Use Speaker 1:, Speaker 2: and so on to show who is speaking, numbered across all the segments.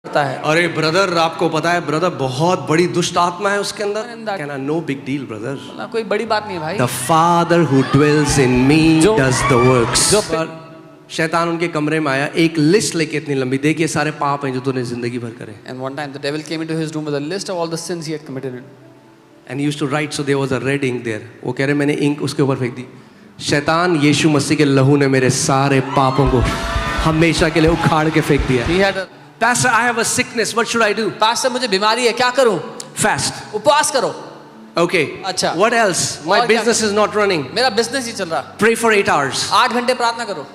Speaker 1: करता है।
Speaker 2: अरे ब्रदर, आपको पता है ब्रदर बहुत बड़ी दुष्ट आत्मा है उसके अंदर। कहना नो बिग डील ब्रदर,
Speaker 1: बोला, कोई बड़ी बात नहीं है भाई।
Speaker 2: The father who dwells in me
Speaker 1: जो-
Speaker 2: does the works।
Speaker 1: जो-
Speaker 2: शैतान उनके कमरे में आया, एक लिस्ट लेके इतनी लंबी, देखिए सारे पाप हैं जो तूने जिंदगी भर करे।
Speaker 1: And one time the devil came into his room with a list of all the sins he had committed.
Speaker 2: And he used to write, so there was a red ink there। वो कह रहे मैंने ink उसके ऊपर फेंक दी। शैतान यीशु मसीह के लहू ने मेरे सारे पापों को हमेशा के लिए उखाड़ के फेंक दिया।
Speaker 1: He had a
Speaker 2: Pastor, I have a sickness, what should I do?
Speaker 1: Pastor, मुझे बीमारी है, क्या करूं?
Speaker 2: Fast।
Speaker 1: उपवास करो।
Speaker 2: Okay।
Speaker 1: अच्छा।
Speaker 2: What else? My
Speaker 1: और क्या
Speaker 2: business is not running।
Speaker 1: मेरा बिजनेस ही चल रहा।
Speaker 2: Pray for 8 hours।
Speaker 1: 8 घंटे प्रार्थना करो।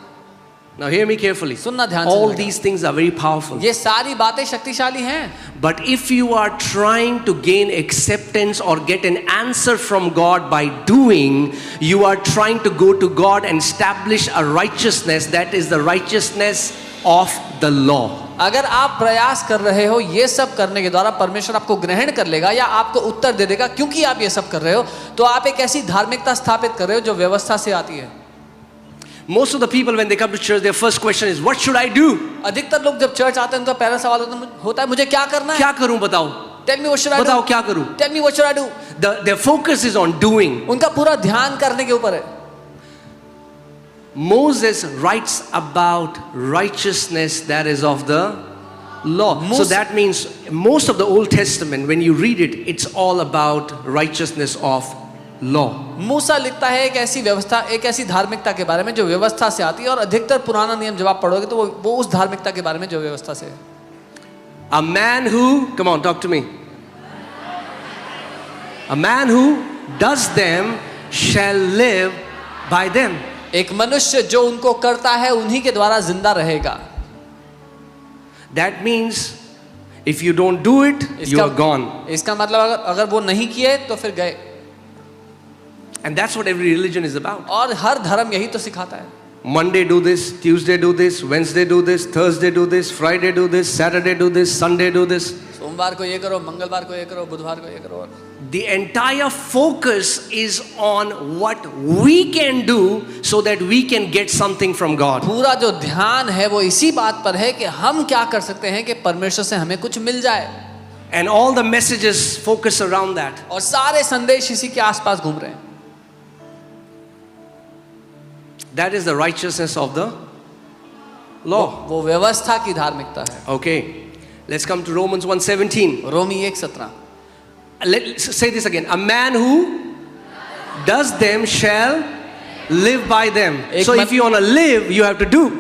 Speaker 2: Now hear me carefully।
Speaker 1: सुनना ध्यान से।
Speaker 2: All
Speaker 1: सुनेगा।
Speaker 2: these things are very powerful।
Speaker 1: ये सारी बातें शक्तिशाली हैं।
Speaker 2: But if you are trying to gain acceptance or get an answer from God by doing, you are trying to go to God and establish a righteousness that is the righteousness of the law।
Speaker 1: अगर आप प्रयास कर रहे हो ये सब करने के द्वारा परमेश्वर आपको ग्रहण कर लेगा या आपको उत्तर दे देगा क्योंकि आप ये सब कर रहे हो, तो आप एक ऐसी धार्मिकता स्थापित कर रहे हो जो व्यवस्था से आती है।
Speaker 2: Most of the people when they come to church, their first question is, what should I do?
Speaker 1: अधिकतर लोग जब चर्च आते हैं उनका पहला सवाल होता है मुझे क्या करना है?
Speaker 2: क्या करूं बताओ?
Speaker 1: Tell me what should I do?
Speaker 2: बताओ क्या करूं?
Speaker 1: Tell me what should I do?
Speaker 2: Their focus is on doing।
Speaker 1: उनका पूरा ध्यान करने के ऊपर है।
Speaker 2: Moses writes about righteousness that is of the law। So that means most of the Old Testament, when you read it, it's all about righteousness of law।
Speaker 1: मूसा लिखता है एक ऐसी व्यवस्था, एक ऐसी धार्मिकता के बारे में जो व्यवस्था से आती है, और अधिकतर पुराना नियम जब आप पढ़ोगे तो वो उस धार्मिकता के बारे में जो व्यवस्था से है।
Speaker 2: A man who, come on, talk to me। A man who does them shall live by them।
Speaker 1: एक मनुष्य जो उनको करता है उन्हीं के द्वारा जिंदा रहेगा।
Speaker 2: That means if you don't do it, you are gone।
Speaker 1: इसका मतलब अगर वो नहीं किए तो फिर गए।
Speaker 2: And that's what every religion is about।
Speaker 1: और हर धर्म यही तो सिखाता है।
Speaker 2: Monday do this, Tuesday do this, Wednesday do this, Thursday do this, Friday do this, Saturday do this, Sunday do this।
Speaker 1: सोमवार को ये करो, मंगलवार को ये करो, बुधवार को ये करो।
Speaker 2: The entire focus is on what we can do so that we can get something from God।
Speaker 1: पूरा जो ध्यान है वो इसी बात पर है कि हम क्या कर सकते हैं कि परमेश्वर से हमें कुछ मिल जाए।
Speaker 2: And all the messages focus around that।
Speaker 1: और सारे संदेश इसी के आसपास घूम रहे हैं।
Speaker 2: That is the righteousness of the law।
Speaker 1: वो व्यवस्था की धार्मिकता है।
Speaker 2: Okay, let's come to Romans 1:17।
Speaker 1: Romi 1:17।
Speaker 2: Let's say this again। A man who does them shall live by them। So if you want to live, you have to do।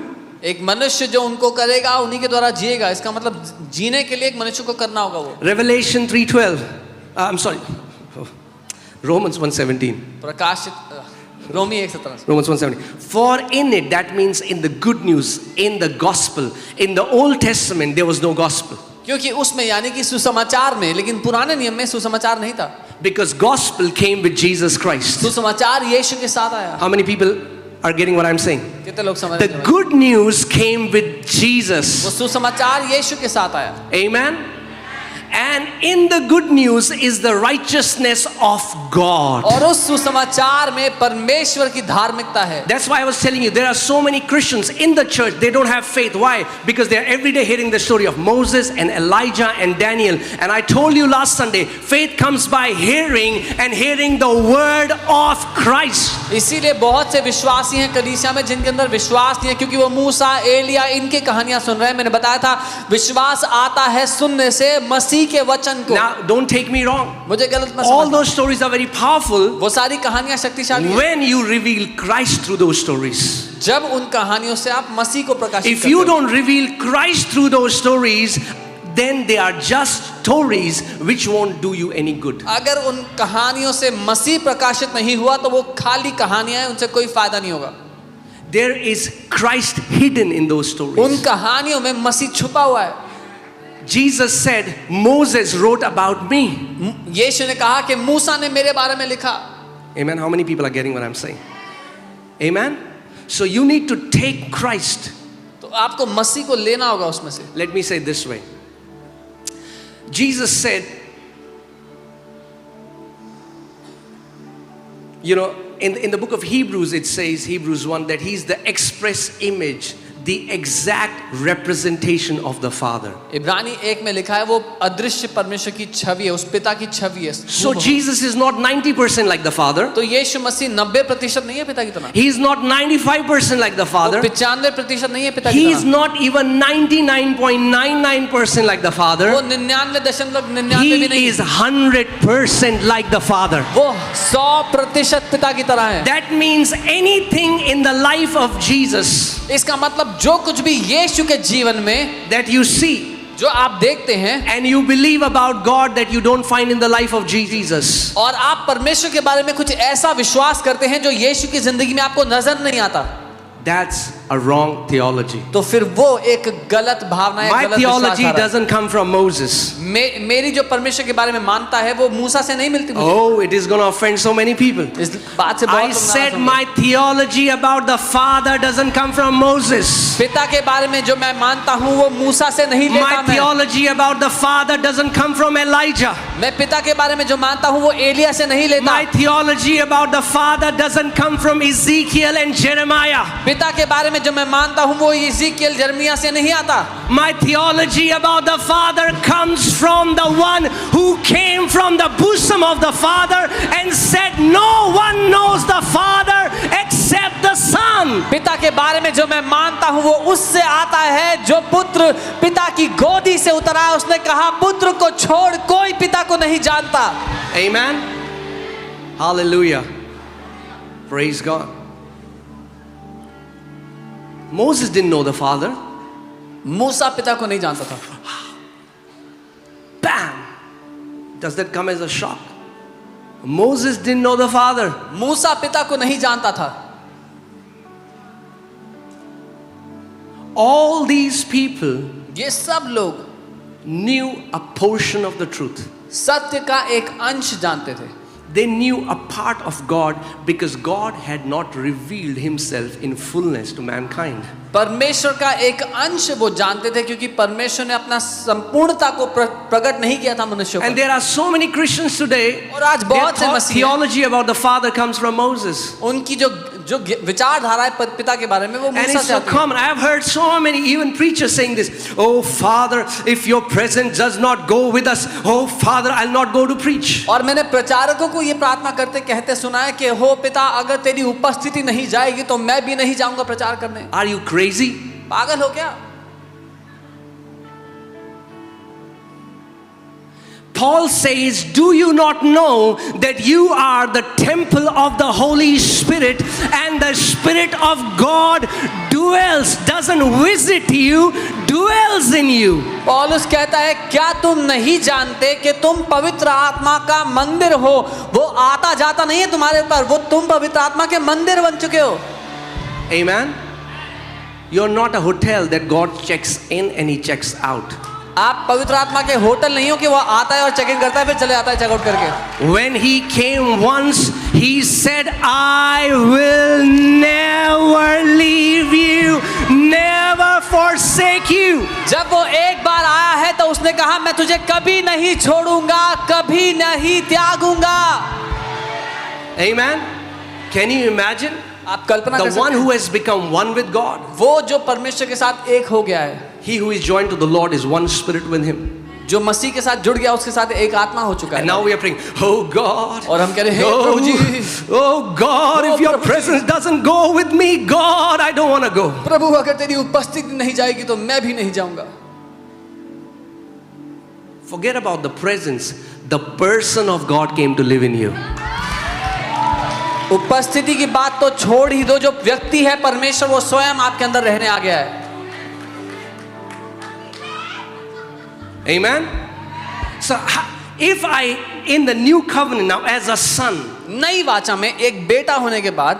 Speaker 1: एक मनुष्य जो उनको करेगा उन्हीं के द्वारा जिएगा। इसका मतलब जीने के लिए एक मनुष्य को करना होगा वो।
Speaker 2: Revelation 3:12। I'm sorry, Romans 1:17।
Speaker 1: प्रकाशित रोमी 1:17।
Speaker 2: Romans 1:17। For in it, that means in the good news, in the gospel, in the Old Testament there was no gospel।
Speaker 1: क्योंकि उसमें यानी कि सुसमाचार में, लेकिन पुराने नियम में सुसमाचार नहीं था।
Speaker 2: Because gospel came with Jesus Christ।
Speaker 1: सुसमाचार यीशु के साथ आया।
Speaker 2: How many people are getting what I'm saying?
Speaker 1: कितने लोग समझ
Speaker 2: The
Speaker 1: रहे हैं?
Speaker 2: good news came with
Speaker 1: वो
Speaker 2: Jesus।
Speaker 1: सुसमाचार यीशु के साथ आया।
Speaker 2: Amen। And in the good news is the righteousness of God।
Speaker 1: और उस सुसमाचार में परमेश्वर की धार्मिकता है।
Speaker 2: That's why I was telling you there are so many Christians in the church, they don't have faith। Why? Because they are every day hearing the story of Moses and Elijah and Daniel। And I told you last Sunday, faith comes by hearing, and hearing the word of Christ।
Speaker 1: इसीलिए बहुत से विश्वासी हैं कलीसिया में जिनके अंदर विश्वास नहीं है, क्योंकि वो मूसा, एलिया, इनके कहानियां सुन रहे हैं। मैंने बताया था विश्वास आता है सुनने से, मसीह के वचन को।
Speaker 2: Now don't take me wrong।
Speaker 1: मुझे गलत मत
Speaker 2: All
Speaker 1: समझना।
Speaker 2: those stories are very powerful
Speaker 1: वो सारी कहानियां शक्तिशाली हैं।
Speaker 2: when you reveal Christ through those stories।
Speaker 1: जब उन कहानियों से आप मसीह को प्रकाशित
Speaker 2: If
Speaker 1: करते
Speaker 2: you
Speaker 1: हो।
Speaker 2: don't reveal Christ through those stories, then they are just stories which won't do you any good।
Speaker 1: अगर उन कहानियों से मसीह प्रकाशित नहीं हुआ तो वो खाली कहानियां हैं, उनसे कोई फायदा नहीं होगा।
Speaker 2: There is Christ hidden in those stories।
Speaker 1: उन कहानियों में मसीह छुपा हुआ है।
Speaker 2: Jesus said, Moses wrote about me।
Speaker 1: यीशु ने कहा कि मूसा ने मेरे बारे में लिखा।
Speaker 2: Amen। How many people are getting what I'm saying? Amen। So you need to take Christ।
Speaker 1: तो आपको मसीह को लेना होगा उसमें से।
Speaker 2: Let me say it this way। Jesus said, you know, in the book of Hebrews it says, Hebrews 1, that he's the express image, the exact representation of the Father.
Speaker 1: इब्रानी 1 में लिखा है वो अदृश्य परमेश्वर की छवि है, उस पिता की छवि है।
Speaker 2: So Jesus is not 90% like the Father.
Speaker 1: तो यीशु मसीह 90% नहीं है पिता की तरह।
Speaker 2: He is not 95% like the Father.
Speaker 1: 95% नहीं है पिता की
Speaker 2: He is
Speaker 1: तरह।
Speaker 2: not even 99.99% like the Father.
Speaker 1: वो 99.99
Speaker 2: He
Speaker 1: भी नहीं
Speaker 2: is 100% like the Father.
Speaker 1: वो 100% पिता की तरह है।
Speaker 2: That means anything in the life of Jesus
Speaker 1: इसका मतलब जो कुछ भी यीशु के जीवन में
Speaker 2: that you see
Speaker 1: जो आप देखते हैं
Speaker 2: and you believe about God that you don't find in the life of Jesus,
Speaker 1: और आप परमेश्वर के बारे में कुछ ऐसा विश्वास करते हैं जो यीशु की जिंदगी में आपको नजर नहीं आता,
Speaker 2: that's a wrong theology.
Speaker 1: तो फिर वो एक गलत भावना है,
Speaker 2: My
Speaker 1: गलत
Speaker 2: theology
Speaker 1: विचारधारा है।
Speaker 2: doesn't come from Moses.
Speaker 1: मेरी जो परमेश्वर के बारे में मानता है वो मूसा से नहीं मिलती मुझे।
Speaker 2: Oh, it is going to offend so many people.
Speaker 1: इस बात से बहुत
Speaker 2: I
Speaker 1: लोग नाराज
Speaker 2: said
Speaker 1: होंगे।
Speaker 2: my theology about the Father doesn't come from Moses.
Speaker 1: पिता के बारे में जो मैं मानता हूँ वो मूसा से नहीं लेता
Speaker 2: My
Speaker 1: मैं।
Speaker 2: theology about the Father doesn't come from Elijah.
Speaker 1: मैं पिता के बारे में जो मानता हूँ वो एलिया से नहीं लेता।
Speaker 2: My theology about the Father doesn't come from Ezekiel and Jeremiah.
Speaker 1: पिता के बारे में जो मैं मानता हूँ वो इज़ीकियल यिर्मयाह से नहीं आता।
Speaker 2: My theology about the Father comes from the one who came from the bosom of the Father and said, no one knows the Father except the Son.
Speaker 1: पिता के बारे में जो मैं मानता हूँ वो उससे आता है जो पुत्र पिता की गोदी से उतरा है। उसने कहा पुत्र को छोड़ कोई पिता को नहीं जानता।
Speaker 2: Amen. Hallelujah. Praise God. Moses didn't know the Father.
Speaker 1: मूसा पिता को नहीं जानता था।
Speaker 2: Bam! Does that come as a shock? Moses didn't know the Father.
Speaker 1: मूसा पिता को नहीं जानता था।
Speaker 2: All these people
Speaker 1: ये सब लोग
Speaker 2: knew a portion of the truth.
Speaker 1: सत्य का एक अंश जानते थे।
Speaker 2: They knew a part of God because God had not revealed himself in fullness to mankind.
Speaker 1: परमेश्वर का एक अंश वो जानते थे क्योंकि परमेश्वर ने अपना संपूर्णता को प्रकट नहीं किया था मनुष्यों
Speaker 2: And
Speaker 1: को।
Speaker 2: there are so many Christians today,
Speaker 1: और आज
Speaker 2: their
Speaker 1: बहुत से मसीही
Speaker 2: theology about the Father comes from Moses.
Speaker 1: उनकी जो विचारधारा है पिता के बारे में वो
Speaker 2: And
Speaker 1: मूसा
Speaker 2: it's
Speaker 1: से
Speaker 2: so
Speaker 1: आती है।
Speaker 2: common. I have heard so many even preachers saying this. Oh Father, if your presence does not go with us, oh Father, I'll not go to preach.
Speaker 1: और मैंने प्रचारकों को ये प्रार्थना करते कहते सुना है कि हो पिता अगर तेरी उपस्थिति नहीं जाएगी तो मैं भी नहीं जाऊंगा प्रचार करने।
Speaker 2: Are you crazy?
Speaker 1: पागल हो क्या?
Speaker 2: Paul says, do you not know that you are the temple of the Holy Spirit and the Spirit of God doesn't visit you, dwells in you.
Speaker 1: पौलुस कहता है क्या तुम नहीं जानते कि तुम पवित्र आत्मा का मंदिर हो, वो आता जाता नहीं है तुम्हारे ऊपर, वो तुम पवित्र आत्मा के मंदिर बन चुके हो।
Speaker 2: Amen. You're not a hotel that God checks in and he checks out.
Speaker 1: आप पवित्र आत्मा के होटल नहीं हो कि वो आता है और चेक इन करता है फिर चले आता है चेकआउट करके।
Speaker 2: When he came once, he said, I will never leave you, never forsake you.
Speaker 1: जब वो एक बार आया है तो उसने कहा मैं तुझे कभी नहीं छोड़ूंगा, कभी नहीं त्यागूंगा।
Speaker 2: Amen. Can you imagine?
Speaker 1: आप कल्पना कर
Speaker 2: The one
Speaker 1: सकते
Speaker 2: who has become one with God.
Speaker 1: हैं वो जो परमेश्वर के साथ एक हो गया है,
Speaker 2: He who is joined to the Lord is one spirit with him.
Speaker 1: जो मसीह के साथ जुड़ गया उसके साथ एक आत्मा हो चुका है।
Speaker 2: And now we are praying, oh God,
Speaker 1: और हम कह रहे हैं हे प्रभु जी,
Speaker 2: oh God, if your
Speaker 1: Prabhu ji.
Speaker 2: presence doesn't go with me, God, I don't want to go.
Speaker 1: प्रभु अगर तेरी उपस्थिति नहीं जाएगी तो मैं भी नहीं जाऊंगा।
Speaker 2: Forget about the presence. The person of God came to live in you.
Speaker 1: उपस्थिति की बात तो छोड़ ही दो, जो व्यक्ति है परमेश्वर वो स्वयं आपके अंदर रहने आ गया है।
Speaker 2: Amen. So if I in the new covenant now as a son,
Speaker 1: नई वाचा में एक बेटा होने के बाद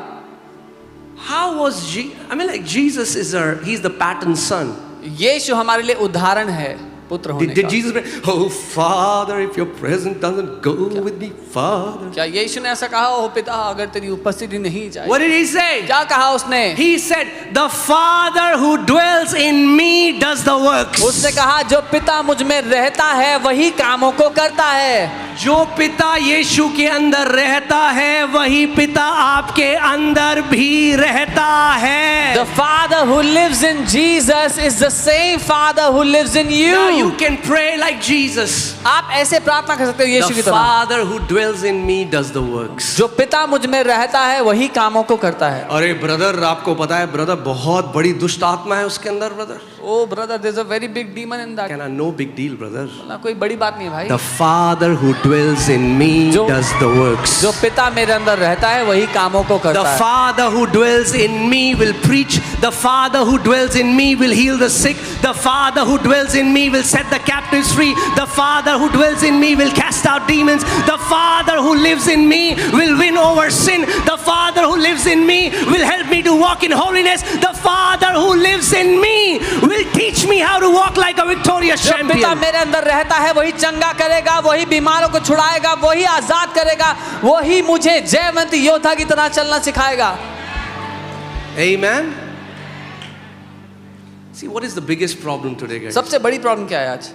Speaker 2: how was I mean like Jesus is he's the pattern son.
Speaker 1: यीशु हमारे लिए उदाहरण है। पुत्र होने
Speaker 2: Did
Speaker 1: का।
Speaker 2: Jesus pray, oh Father, if your presence doesn't go with me, Father?
Speaker 1: क्या यीशु ने ऐसा कहा, ओ पिता अगर तेरी उपस्थिति नहीं जाए?
Speaker 2: What did he say?
Speaker 1: क्या कहा उसने?
Speaker 2: He said, the Father who dwells in me does the works.
Speaker 1: उसने कहा जो पिता मुझ में रहता है वही कामों को करता है।
Speaker 2: जो पिता यीशु के अंदर रहता है वही पिता आपके अंदर भी रहता है।
Speaker 1: The Father who lives in Jesus is the same Father who lives in
Speaker 2: Now you
Speaker 1: you.
Speaker 2: can pray like Jesus.
Speaker 1: आप ऐसे प्रार्थना कर सकते हो यीशु की
Speaker 2: The
Speaker 1: तरह।
Speaker 2: Father who dwells in me does the works.
Speaker 1: जो पिता मुझ में रहता है वही कामों को करता है।
Speaker 2: अरे ब्रदर, आपको पता है ब्रदर, बहुत बड़ी दुष्ट आत्मा है उसके अंदर brother.
Speaker 1: Oh brother, there's a very big demon in that।
Speaker 2: Can I no big deal brother?
Speaker 1: कोई बड़ी बात नहीं है भाई।
Speaker 2: The Father who dwells in me
Speaker 1: जो-
Speaker 2: does the works.
Speaker 1: जो पिता मेरे अंदर रहता है वही कामों को
Speaker 2: The
Speaker 1: करता है।
Speaker 2: Father who dwells in me will preach. The Father who dwells in me will heal the sick. The Father who dwells in me will set the captives free. The Father who dwells in me will cast out demons. The Father who lives in me will win over sin. The Father who lives in me will help me to walk in holiness. The Father who lives in me will teach me how to walk like a victorious
Speaker 1: जो पिता
Speaker 2: champion.
Speaker 1: मेरे अंदर रहता है वही चंगा करेगा, वही बीमारों को छुड़ाएगा, वही आजाद करेगा, वही मुझे जयवंत योद्धा की तरह चलना सिखाएगा।
Speaker 2: Amen. See, what is the biggest problem today, guys?
Speaker 1: सबसे बड़ी प्रॉब्लम क्या है आज?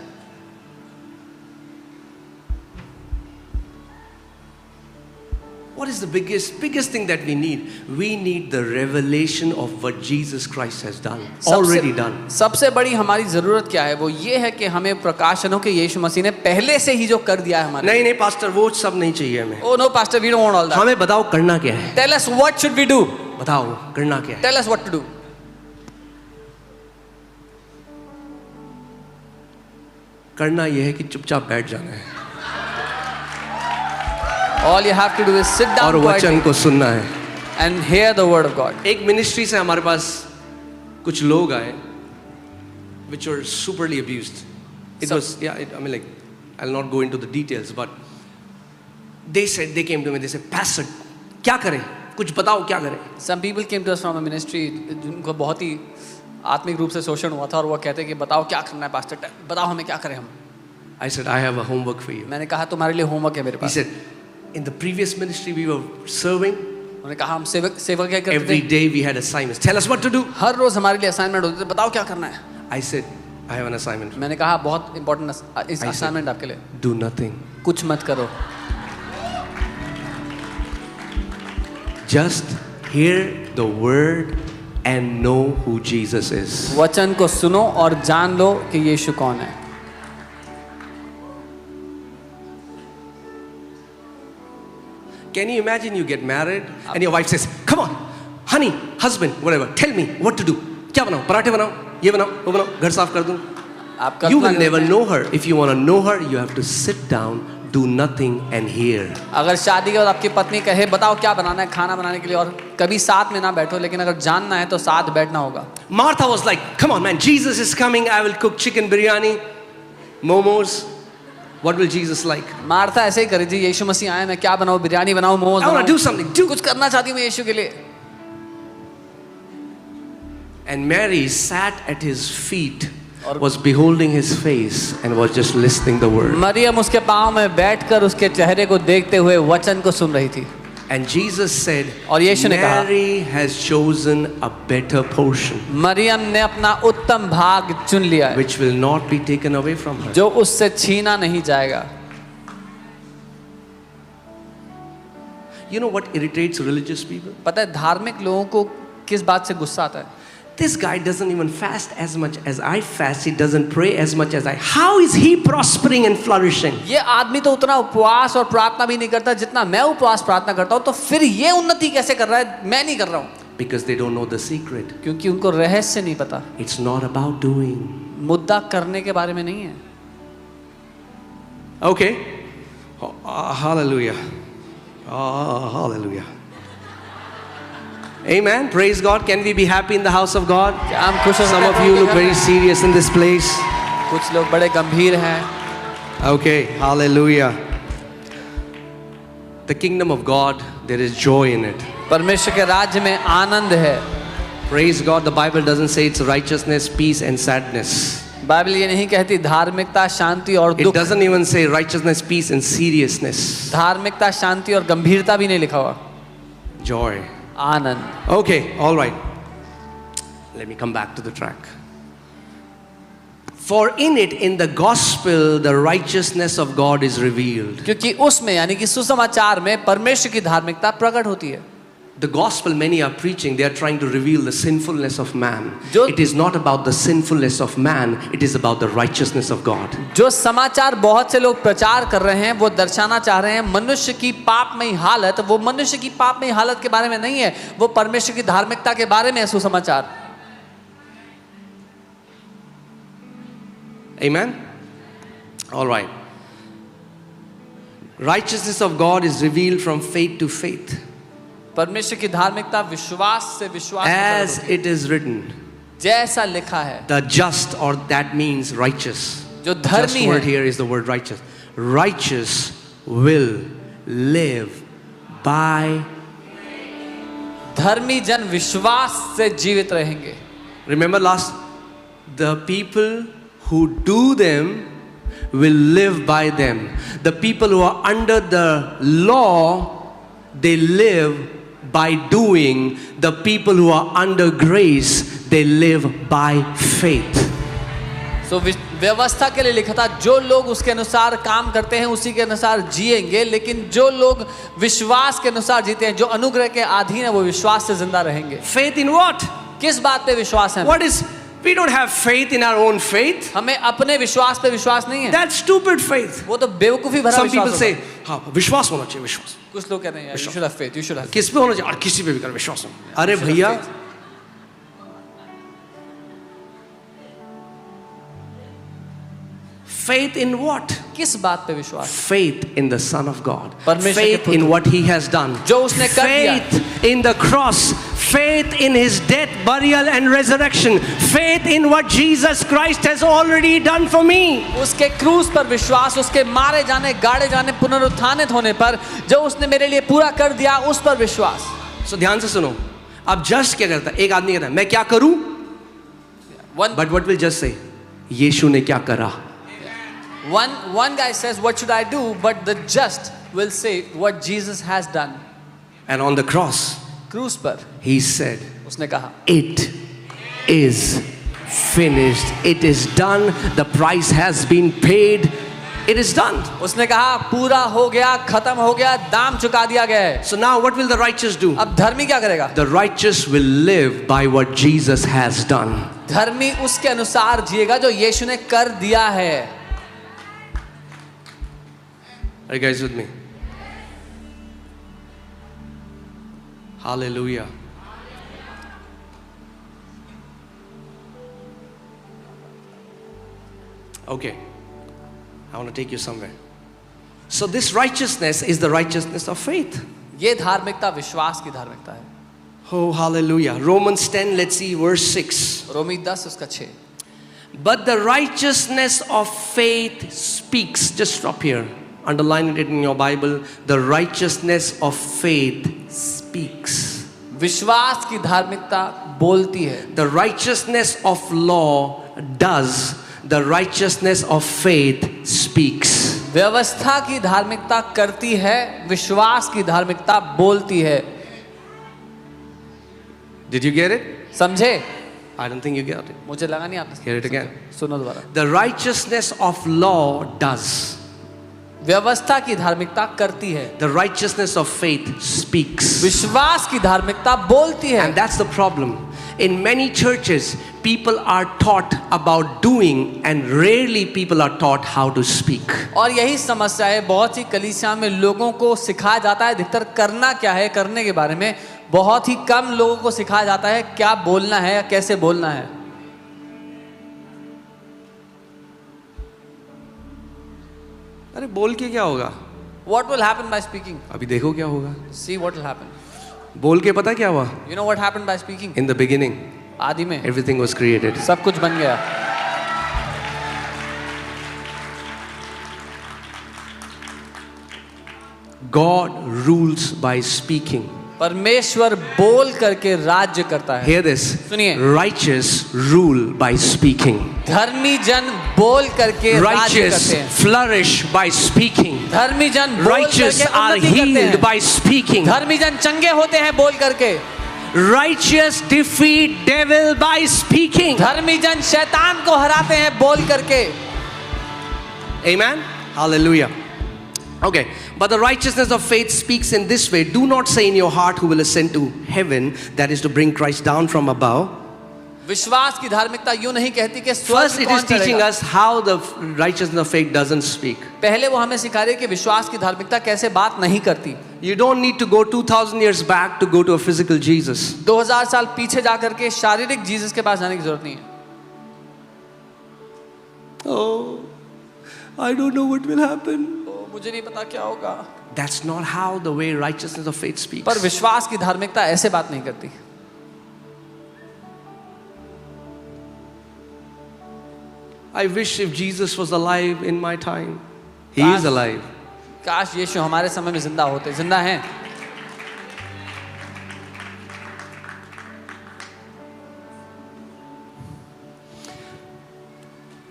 Speaker 2: What is the biggest thing that we need? We need the revelation of what Jesus Christ has done, already done.
Speaker 1: सबसे बड़ी हमारी जरूरत क्या है? वो ये है कि हमें प्रकाशन हो कि यीशु मसीह ने पहले से ही जो कर दिया है हमारे।
Speaker 2: नहीं नहीं पास्टर, वो सब नहीं चाहिए हमें।
Speaker 1: Oh no pastor, we don't want all that.
Speaker 2: हमें बताओ करना क्या है।
Speaker 1: Tell us what should we do?
Speaker 2: बताओ करना क्या है।
Speaker 1: Tell us what to do.
Speaker 2: करना यह है कि चुपचाप बैठ जाना है
Speaker 1: All you have to do is sit
Speaker 2: और
Speaker 1: down
Speaker 2: वचन
Speaker 1: quietly
Speaker 2: को सुनना है।
Speaker 1: and hear the word of God.
Speaker 2: एक मिनिस्ट्री से हमारे पास कुछ लोग आए which were superly abused. It
Speaker 1: So-
Speaker 2: was, yeah, I mean like, I'll not go into the details, but they came to me, they said, Pastor, क्या करें? कुछ बताओ क्या करें?
Speaker 1: Some people came to us from a ministry जिनको बहुत ही आत्मिक रूप से शोषण हुआ था और वो कहते कि बताओ क्या करना है पास्टर, बताओ हमें क्या करें हम।
Speaker 2: I said, I have a homework for you.
Speaker 1: मैंने कहा तुम्हारे लिए होमवर्क है मेरे
Speaker 2: He
Speaker 1: pass.
Speaker 2: said, in the previous ministry we were serving,
Speaker 1: उन्होंने कहा हम सेवक क्या करते
Speaker 2: every
Speaker 1: थे?
Speaker 2: day we had assignments. Tell us what to do.
Speaker 1: हर रोज हमारे लिए असाइनमेंट होते थे, बताओ क्या करना है।
Speaker 2: I said, I have an assignment.
Speaker 1: मैंने कहा बहुत इंपॉर्टेंट
Speaker 2: I said-
Speaker 1: असाइनमेंट आपके लिए,
Speaker 2: Do nothing.
Speaker 1: कुछ मत करो,
Speaker 2: Just hear the word and know who Jesus is.
Speaker 1: वचन को सुनो और जान लो कि यीशु कौन है।
Speaker 2: Can you imagine you get married and your wife says, come on, honey, husband, whatever, tell me what to do. क्या बनाओ? पराठे बनाओ, ये बनाओ, वो बनाओ, घर साफ कर दूं.
Speaker 1: आप
Speaker 2: You
Speaker 1: कल्पना
Speaker 2: will never
Speaker 1: करते हैं,
Speaker 2: know her. If you want to know her, you have to sit down, do nothing and hear.
Speaker 1: अगर शादी के बाद आपकी पत्नी कहे बताओ क्या बनाना है खाना बनाने के लिए और कभी साथ में ना बैठो, लेकिन अगर जानना है तो साथ बैठना होगा।
Speaker 2: Martha was like, come on man, Jesus is coming, I will cook chicken biryani, momos. What will Jesus like?
Speaker 1: Martha ऐसे ही करी थी, यीशु मसीह आए, मैं क्या बनाऊं, बिरयानी बनाऊं, momos
Speaker 2: I want to do
Speaker 1: बनाऊं,
Speaker 2: something. Do.
Speaker 1: कुछ करना चाहती हूँ मैं यीशु के लिए।
Speaker 2: And Mary sat at his feet, was beholding his face and was just listening the word.
Speaker 1: Maryam उसके पाँव में बैठकर उसके चेहरे को देखते हुए वचन को सुन रही थी।
Speaker 2: And Jesus said,
Speaker 1: और यीशु ने कहा,
Speaker 2: Mary has chosen a better portion,
Speaker 1: Maryam ने अपना उत्तम भाग चुन लिया है
Speaker 2: which will not be taken away from her.
Speaker 1: जो उससे छीना नहीं जाएगा।
Speaker 2: You know what irritates religious people?
Speaker 1: पता है धार्मिक लोगों को किस बात से गुस्सा आता है?
Speaker 2: This guy doesn't even fast as much as I fast. He doesn't pray as much as I. How is he prospering and flourishing?
Speaker 1: ये आदमी तो उतना उपवास और प्रार्थना भी नहीं करता जितना मैं उपवास प्रार्थना करता हूँ, तो फिर ये उन्नति कैसे कर रहा है, मैं नहीं कर रहा हूँ?
Speaker 2: Because they don't know the secret.
Speaker 1: क्योंकि उनको रहस्य नहीं पता।
Speaker 2: It's not about doing.
Speaker 1: मुद्दा करने के बारे में नहीं है।
Speaker 2: Okay. Hallelujah. Hallelujah. Amen. Praise God. Can we be happy in the house of God?
Speaker 1: क्या हम खुश हो
Speaker 2: Some
Speaker 1: सकते
Speaker 2: of
Speaker 1: हैं
Speaker 2: you
Speaker 1: प्रभु
Speaker 2: look
Speaker 1: के घर
Speaker 2: very
Speaker 1: में?
Speaker 2: serious in this place.
Speaker 1: कुछ लोग बड़े गंभीर हैं।
Speaker 2: Okay. Hallelujah. The kingdom of God, there is joy in it.
Speaker 1: परमेश्वर के राज्य में आनंद है।
Speaker 2: Praise God. The Bible doesn't say it's righteousness, peace and sadness.
Speaker 1: Bible ये नहीं कहती धार्मिकता, शांति और
Speaker 2: It
Speaker 1: दुख।
Speaker 2: doesn't even say righteousness, peace, and seriousness.
Speaker 1: धार्मिकता, शांति और गंभीरता भी नहीं लिखा हुआ।
Speaker 2: Joy.
Speaker 1: Anand.
Speaker 2: Okay, all right. Let me come back to the track. For in it, in the gospel, the righteousness of God is revealed.
Speaker 1: क्योंकि उसमें यानी कि सुसमाचार में परमेश्वर की धार्मिकता प्रकट होती है।
Speaker 2: The gospel many are preaching, they are trying to reveal the sinfulness of man.
Speaker 1: जो-
Speaker 2: It is not about the sinfulness of man, it is about the righteousness of God.
Speaker 1: जो समाचार बहुत से लोग प्रचार कर रहे हैं वो दर्शाना चाह रहे हैं मनुष्य की पापमयी हालत, वो मनुष्य की पापमयी हालत के बारे में नहीं है, वो परमेश्वर की धार्मिकता के बारे में है सुसमाचार।
Speaker 2: Amen? All right. Righteousness of God is revealed from faith to faith.
Speaker 1: परमेश्वर की धार्मिकता विश्वास से विश्वास में प्रकट
Speaker 2: As
Speaker 1: होती है।
Speaker 2: it is written,
Speaker 1: जैसा लिखा है,
Speaker 2: the just, or that means righteous.
Speaker 1: जो
Speaker 2: Just
Speaker 1: धर्मी
Speaker 2: word
Speaker 1: है,
Speaker 2: here is the word righteous. Righteous will live by.
Speaker 1: धर्मी जन विश्वास से जीवित रहेंगे।
Speaker 2: Remember the people who do them will live by them. The people who are under the law, they live by doing. The people who are under grace, they live by faith.
Speaker 1: तो व्यवस्था के लिए लिखा था जो लोग उसके अनुसार काम करते हैं उसी के अनुसार जिएंगे, लेकिन जो लोग विश्वास के अनुसार जीते हैं, जो अनुग्रह के अधीन है, वो विश्वास से जिंदा रहेंगे।
Speaker 2: Faith in what?
Speaker 1: किस बात पे विश्वास है?
Speaker 2: What is? We don't have faith in our own faith.
Speaker 1: हमें अपने विश्वास पे विश्वास नहीं है।
Speaker 2: That's stupid faith.
Speaker 1: वो तो बेवकूफी भरा
Speaker 2: Some
Speaker 1: विश्वास
Speaker 2: people say,
Speaker 1: होगा।
Speaker 2: हाँ विश्वास होना चाहिए, विश्वास।
Speaker 1: कुछ लोग कहते हैं यार, you should have faith, you should have faith।
Speaker 2: किस पे होना चाहिए? और किसी पे भी कर विश्वास हो। अरे भैया, faith in what?
Speaker 1: किस बात पे विश्वास?
Speaker 2: Faith in the Son of God.
Speaker 1: परमेश्वर के
Speaker 2: Faith in
Speaker 1: पुत्र।
Speaker 2: what He has done.
Speaker 1: जो उसने कर दिया।
Speaker 2: Faith in the cross. Faith in His death, burial and resurrection. Faith in what Jesus Christ has already done for me.
Speaker 1: उसके क्रूस पर विश्वास, उसके मारे जाने, गाड़े जाने, पुनरुत्थानित होने पर जो उसने मेरे लिए पूरा कर दिया, उस पर विश्वास।
Speaker 2: So ध्यान से सुनो। अब जस्ट क्या करता है? एक आदमी कहता है मैं क्या करूं? But what will just say? यीशु ने क्या करा?
Speaker 1: One guy says, what should I do? But the just will say what Jesus has done.
Speaker 2: And on the cross,
Speaker 1: क्रूस पर
Speaker 2: He said,
Speaker 1: उसने कहा,
Speaker 2: it is finished. It is done. The price has been paid. It is done.
Speaker 1: उसने कहा पूरा हो गया, खत्म हो गया, दाम चुका दिया गया है।
Speaker 2: So now what will the righteous do?
Speaker 1: अब धर्मी क्या करेगा?
Speaker 2: The righteous will live by what Jesus has done.
Speaker 1: धर्मी उसके अनुसार जिएगा जो यीशु ने कर दिया है।
Speaker 2: Are you guys with me? Hallelujah. Okay. I want to take you somewhere. So this righteousness is the righteousness of faith.
Speaker 1: ये धार्मिकता विश्वास की धार्मिकता है।
Speaker 2: Oh, hallelujah. Romans 10, let's see verse 6.
Speaker 1: रोमी 10 उसका 6।
Speaker 2: But the righteousness of faith speaks. Just stop here. Underline it in your Bible. The righteousness of faith speaks.
Speaker 1: विश्वास की धार्मिकता बोलती है।
Speaker 2: The righteousness of law does. The righteousness of faith speaks.
Speaker 1: व्यवस्था की धार्मिकता करती है, विश्वास की धार्मिकता बोलती है।
Speaker 2: Did you get it?
Speaker 1: समझे?
Speaker 2: I don't think you got it.
Speaker 1: मुझे लगा नहीं आपने।
Speaker 2: Hear it again.
Speaker 1: सुनो दोबारा।
Speaker 2: The righteousness of law does.
Speaker 1: व्यवस्था की धार्मिकता करती है,
Speaker 2: The righteousness of faith speaks.
Speaker 1: विश्वास की धार्मिकता बोलती है।
Speaker 2: And that's the problem. In many churches, people are taught about doing and rarely people are taught how to speak.
Speaker 1: और यही समस्या है, बहुत सी कलीसिया में लोगों को सिखाया जाता है अधिकतर करना क्या है, करने के बारे में बहुत ही कम लोगों को सिखाया जाता है क्या बोलना है या कैसे बोलना है।
Speaker 2: अरे बोल के क्या होगा?
Speaker 1: What will happen by speaking?
Speaker 2: अभी देखो क्या होगा?
Speaker 1: See what will happen.
Speaker 2: बोल के पता क्या हुआ?
Speaker 1: You know what happened by speaking?
Speaker 2: In the beginning,
Speaker 1: आदि में
Speaker 2: everything was created.
Speaker 1: सब कुछ बन गया।
Speaker 2: God rules by speaking.
Speaker 1: परमेश्वर बोल करके राज्य करता है।
Speaker 2: Hear this.
Speaker 1: सुनिए।
Speaker 2: Righteous rule by speaking.
Speaker 1: धर्मी जन बोल करके राज्य
Speaker 2: Righteous
Speaker 1: करते हैं।
Speaker 2: flourish by speaking.
Speaker 1: धर्मी जन बोल
Speaker 2: Righteous
Speaker 1: करके
Speaker 2: are
Speaker 1: उन्नति करते
Speaker 2: healed
Speaker 1: हैं।
Speaker 2: by speaking.
Speaker 1: धर्मी जन चंगे होते हैं बोल करके।
Speaker 2: Righteous defeat devil by speaking.
Speaker 1: धर्मी जन शैतान को हराते हैं बोल करके।
Speaker 2: Amen. Hallelujah. Okay, but the righteousness of faith speaks in this way. Do not say in your heart who will ascend to heaven, that is to bring Christ down from above.
Speaker 1: विश्वास की धार्मिकता यूं नहीं कहती कि स्वर्ग
Speaker 2: First, it
Speaker 1: कौन
Speaker 2: is teaching
Speaker 1: चढ़ेगा।
Speaker 2: us how the righteousness of faith doesn't speak.
Speaker 1: पहले वो हमें सिखा रही है कि विश्वास की धार्मिकता कैसे बात नहीं करती।
Speaker 2: You don't need to go 2000 years back to go to a physical Jesus.
Speaker 1: 2000 साल पीछे जाकर के शारीरिक जीसस के पास जाने की जरूरत नहीं है।
Speaker 2: Oh, I don't know what will happen.
Speaker 1: मुझे नहीं पता क्या होगा।
Speaker 2: That's not how the way righteousness of faith speaks.
Speaker 1: पर विश्वास की धार्मिकता ऐसे बात नहीं करती।
Speaker 2: I wish if Jesus was alive in my time. He is alive.
Speaker 1: काश यीशु हमारे समय में जिंदा होते। जिंदा हैं।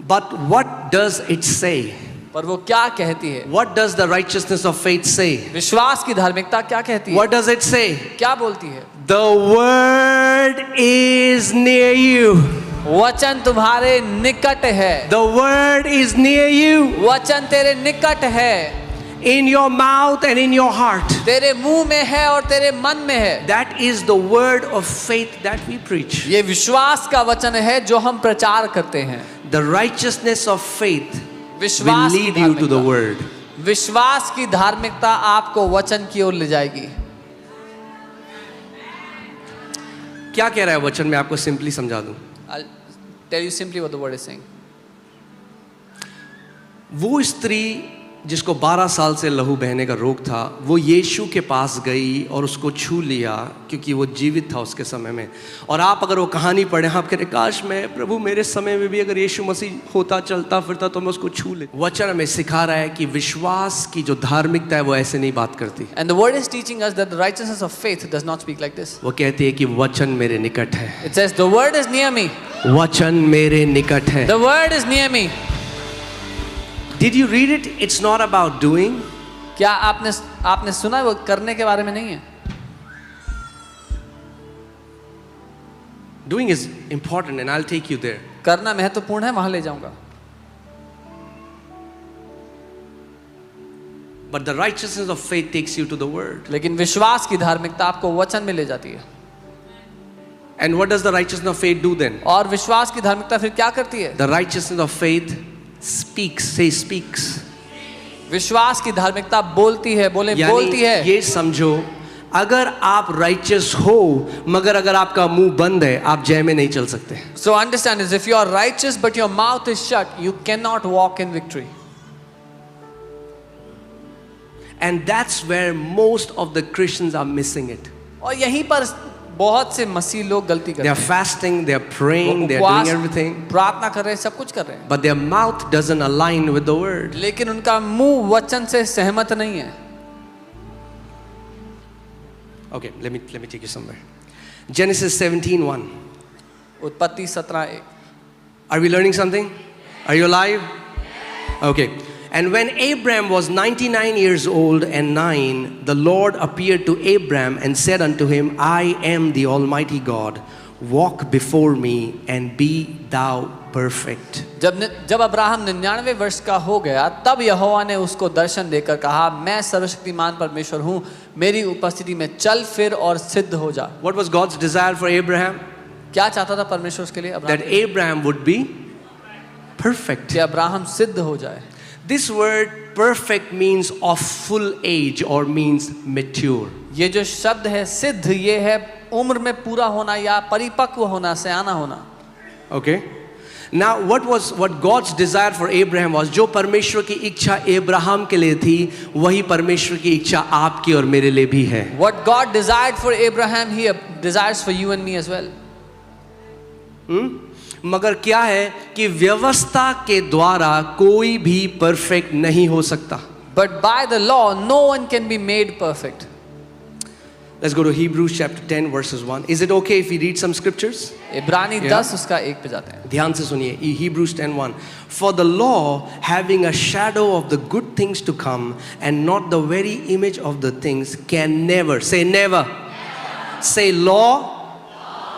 Speaker 2: But what does it say?
Speaker 1: पर वो क्या कहती है?
Speaker 2: What does the righteousness of faith say?
Speaker 1: विश्वास की धार्मिकता क्या कहती है?
Speaker 2: What does it say?
Speaker 1: क्या बोलती है?
Speaker 2: The word is near you.
Speaker 1: वचन तुम्हारे निकट है।
Speaker 2: The word is near you.
Speaker 1: वचन तेरे निकट है।
Speaker 2: In your mouth and in your heart.
Speaker 1: तेरे मुंह में है और तेरे मन में है।
Speaker 2: That is the word of faith that we preach.
Speaker 1: ये विश्वास का वचन है जो हम प्रचार करते हैं।
Speaker 2: The righteousness of faith will
Speaker 1: विश्वास की
Speaker 2: lead you to the
Speaker 1: धार्मिकता।
Speaker 2: word.
Speaker 1: विश्वास की धार्मिकता आपको वचन की ओर ले जाएगी।
Speaker 2: क्या कह रहा है वचन में आपको सिंपली समझा दूं।
Speaker 1: I'll tell you simply what the word is saying.
Speaker 2: वो स्त्री जिसको 12 साल से लहू बहने का रोग था, वो यीशु के पास गई और उसको छू लिया क्योंकि वो जीवित था उसके समय में। और आप अगर वो कहानी पढ़े, आप कह रहे काश मैं प्रभु मेरे समय में भी अगर यीशु मसीह होता चलता फिरता तो मैं उसको छू ले। वचन हमें सिखा रहा है कि विश्वास की जो धार्मिकता है वो ऐसे नहीं बात करती।
Speaker 1: And the word is teaching us that the righteousness of faith does not speak like this.
Speaker 2: वो कहती है कि वचन मेरे निकट है।
Speaker 1: It says the word is near me.
Speaker 2: वचन मेरे निकट है।
Speaker 1: The word is near me.
Speaker 2: Did you read it? It's not about doing.
Speaker 1: क्या आपने सुना है वो करने के बारे में नहीं है।
Speaker 2: Doing is important and I'll take you there.
Speaker 1: करना महत्वपूर्ण है, वहां ले जाऊंगा।
Speaker 2: But the righteousness of faith takes you to the word.
Speaker 1: लेकिन विश्वास की धार्मिकता आपको वचन में ले जाती है।
Speaker 2: And what does the righteousness of faith do then?
Speaker 1: और विश्वास की धार्मिकता फिर क्या करती है?
Speaker 2: The righteousness of faith speaks, say speaks.
Speaker 1: विश्वास की धार्मिकता बोलती है, बोलती
Speaker 2: यानी
Speaker 1: है।
Speaker 2: ये समझो, अगर आप righteous हो मगर अगर आपका मुंह बंद है, आप जय में नहीं चल सकते।
Speaker 1: So understand this, if you are righteous but your mouth is shut, you cannot walk in victory.
Speaker 2: And that's where most of the Christians are missing it.
Speaker 1: और यहीं पर बहुत से मसीह लोग गलती
Speaker 2: They
Speaker 1: करते
Speaker 2: are
Speaker 1: हैं।
Speaker 2: fasting, they are praying, they are
Speaker 1: उपवास,
Speaker 2: doing everything,
Speaker 1: प्रार्थना कर रहे हैं, सब कुछ कर रहे हैं,
Speaker 2: but their mouth doesn't align with the word.
Speaker 1: लेकिन उनका मुंह वचन से सहमत नहीं है।
Speaker 2: Okay, let me take you somewhere. Genesis 17:1.
Speaker 1: उत्पत्ति 17:1।
Speaker 2: Are we learning something? Are you alive? Okay. And when Abram was 99 years old and 9, the Lord appeared to Abram and said unto him, I am the Almighty God. Walk before me and be thou perfect.
Speaker 1: जब Abraham 99 वर्ष का हो गया, तब यहोवा ने उसको दर्शन देकर कहा, मैं सर्वशक्तिमान परमेश्वर हूँ, मेरी उपस्थिति में चल फिर और सिद्ध हो जा।
Speaker 2: What was God's desire for Abraham?
Speaker 1: क्या चाहता था परमेश्वर उसके लिए?
Speaker 2: That Abraham would be perfect.
Speaker 1: कि अब्राहम सिद्ध हो जाए।
Speaker 2: This word perfect means of full age or means mature.
Speaker 1: ये जो शब्द है सिद्ध, ये है उम्र में पूरा होना या परिपक्व होना, सयाना होना।
Speaker 2: Okay. Now what God's desire for Abraham was, जो परमेश्वर की इच्छा अब्राहम के लिए थी, वही परमेश्वर की इच्छा आपकी और मेरे लिए भी है।
Speaker 1: What God desired for Abraham, He desires for you and me as well.
Speaker 2: मगर क्या है कि व्यवस्था के द्वारा कोई भी परफेक्ट नहीं हो सकता।
Speaker 1: But by the law, no one can be made perfect.
Speaker 2: Let's go to Hebrews chapter 10 verses 1. Is it okay if we read some scriptures?
Speaker 1: इब्रानी
Speaker 2: Yeah.
Speaker 1: 10 उसका 1 पे जाते हैं.
Speaker 2: ध्यान से सुनिए. Hebrews 10:1. For the law, having a shadow of the good things to come and not the very image of the things, can never, say never. Say law,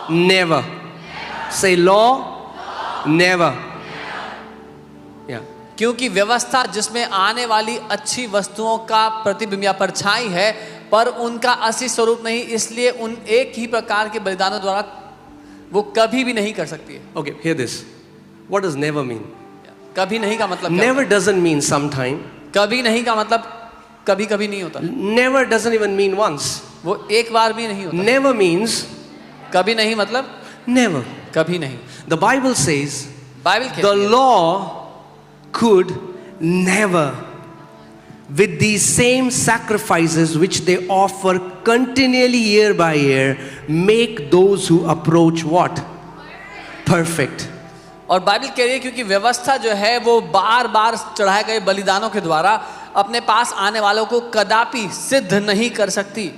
Speaker 2: never. Say law, never. Yeah.
Speaker 1: क्योंकि व्यवस्था जिसमें आने वाली अच्छी वस्तुओं का प्रतिबिंब या परछाई है, पर उनका असली स्वरूप नहीं, इसलिए उन एक ही प्रकार के बलिदानों द्वारा वो कभी भी नहीं कर सकती है.
Speaker 2: Okay, hear this. What does never mean?
Speaker 1: कभी नहीं का मतलब क्या
Speaker 2: Never
Speaker 1: होता
Speaker 2: doesn't mean sometime.
Speaker 1: है? कभी नहीं का मतलब कभी कभी नहीं होता.
Speaker 2: Never doesn't even mean once.
Speaker 1: वो एक बार भी नहीं होता.
Speaker 2: Never means
Speaker 1: कभी नहीं मतलब
Speaker 2: never.
Speaker 1: कभी नहीं.
Speaker 2: The Bible says
Speaker 1: Bible
Speaker 2: the
Speaker 1: कहती है
Speaker 2: law could never, with these same sacrifices which they offer continually year by year, make those who approach what? Perfect.
Speaker 1: और बाइबल कह रही है क्योंकि व्यवस्था जो है वो बार बार चढ़ाए गए बलिदानों के द्वारा अपने पास आने वालों को कदापि सिद्ध नहीं कर सकती.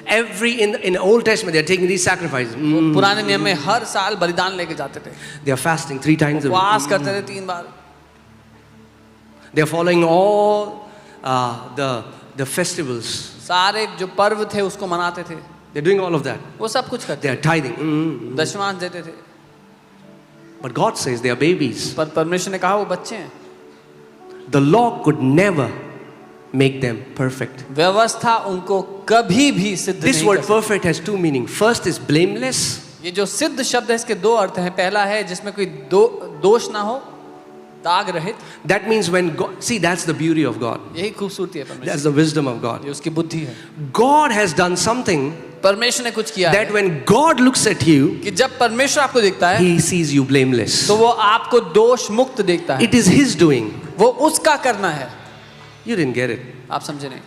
Speaker 2: In the Old Testament, they are taking these sacrifices.
Speaker 1: पुराने नियम में हर साल बलिदान लेके जाते थे.
Speaker 2: They are fasting 3 times a
Speaker 1: उपवास
Speaker 2: week.
Speaker 1: करते थे 3 बार.
Speaker 2: They are following all the festivals.
Speaker 1: सारे जो पर्व थे उसको मनाते थे.
Speaker 2: They're doing all of that.
Speaker 1: वो सब कुछ करते
Speaker 2: They are tithing.
Speaker 1: थे. दशमांश देते थे.
Speaker 2: But God says they are babies.
Speaker 1: पर परमेश्वर ने कहा वो बच्चे हैं.
Speaker 2: The law could never make them perfect.
Speaker 1: व्यवस्था उनको कभी भी सिद्ध
Speaker 2: This
Speaker 1: नहीं
Speaker 2: word
Speaker 1: कर सकती.
Speaker 2: perfect has 2 meanings. First is blameless.
Speaker 1: ये जो सिद्ध शब्द है इसके 2 अर्थ हैं. पहला है जिसमें कोई दोष ना हो, दाग रहित.
Speaker 2: That means when God, see, that's the beauty of God.
Speaker 1: यही खूबसूरती है परमेश्वर.
Speaker 2: That's the wisdom of God.
Speaker 1: ये उसकी बुद्धि है.
Speaker 2: God has done something
Speaker 1: परमेश्वर ने कुछ किया
Speaker 2: that
Speaker 1: है
Speaker 2: when God looks at you,
Speaker 1: कि जब परमेश्वर आपको देखता है
Speaker 2: He sees you blameless.
Speaker 1: तो वो आपको दोष मुक्त देखता है.
Speaker 2: It is His doing.
Speaker 1: वो उसका करना है.
Speaker 2: You didn't get it.
Speaker 1: आप समझे नहीं.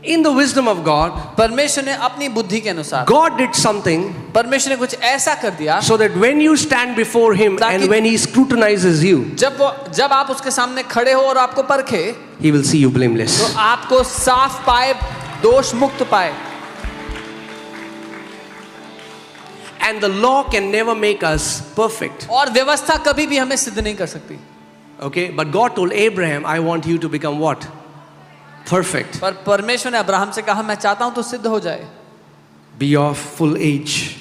Speaker 2: In the wisdom of God,
Speaker 1: परमेश्वर ने अपनी बुद्धि के अनुसार
Speaker 2: God did something
Speaker 1: परमेश्वर ने कुछ ऐसा कर दिया
Speaker 2: so that when you stand before Him
Speaker 1: ताकि-
Speaker 2: and when He scrutinizes you,
Speaker 1: जब आप उसके सामने खड़े हो और आपको परखे
Speaker 2: He will see you blameless.
Speaker 1: तो आपको साफ पाए, दोष मुक्त पाए.
Speaker 2: And the law can never make us perfect.
Speaker 1: और व्यवस्था कभी भी हमें सिद्ध नहीं कर सकती.
Speaker 2: Okay, but God told Abraham, I want you to become what? Perfect.
Speaker 1: पर परमेश्वर ने अब्राहम से कहा मैं चाहता हूं तो सिद्ध हो जाए.
Speaker 2: Be of full age.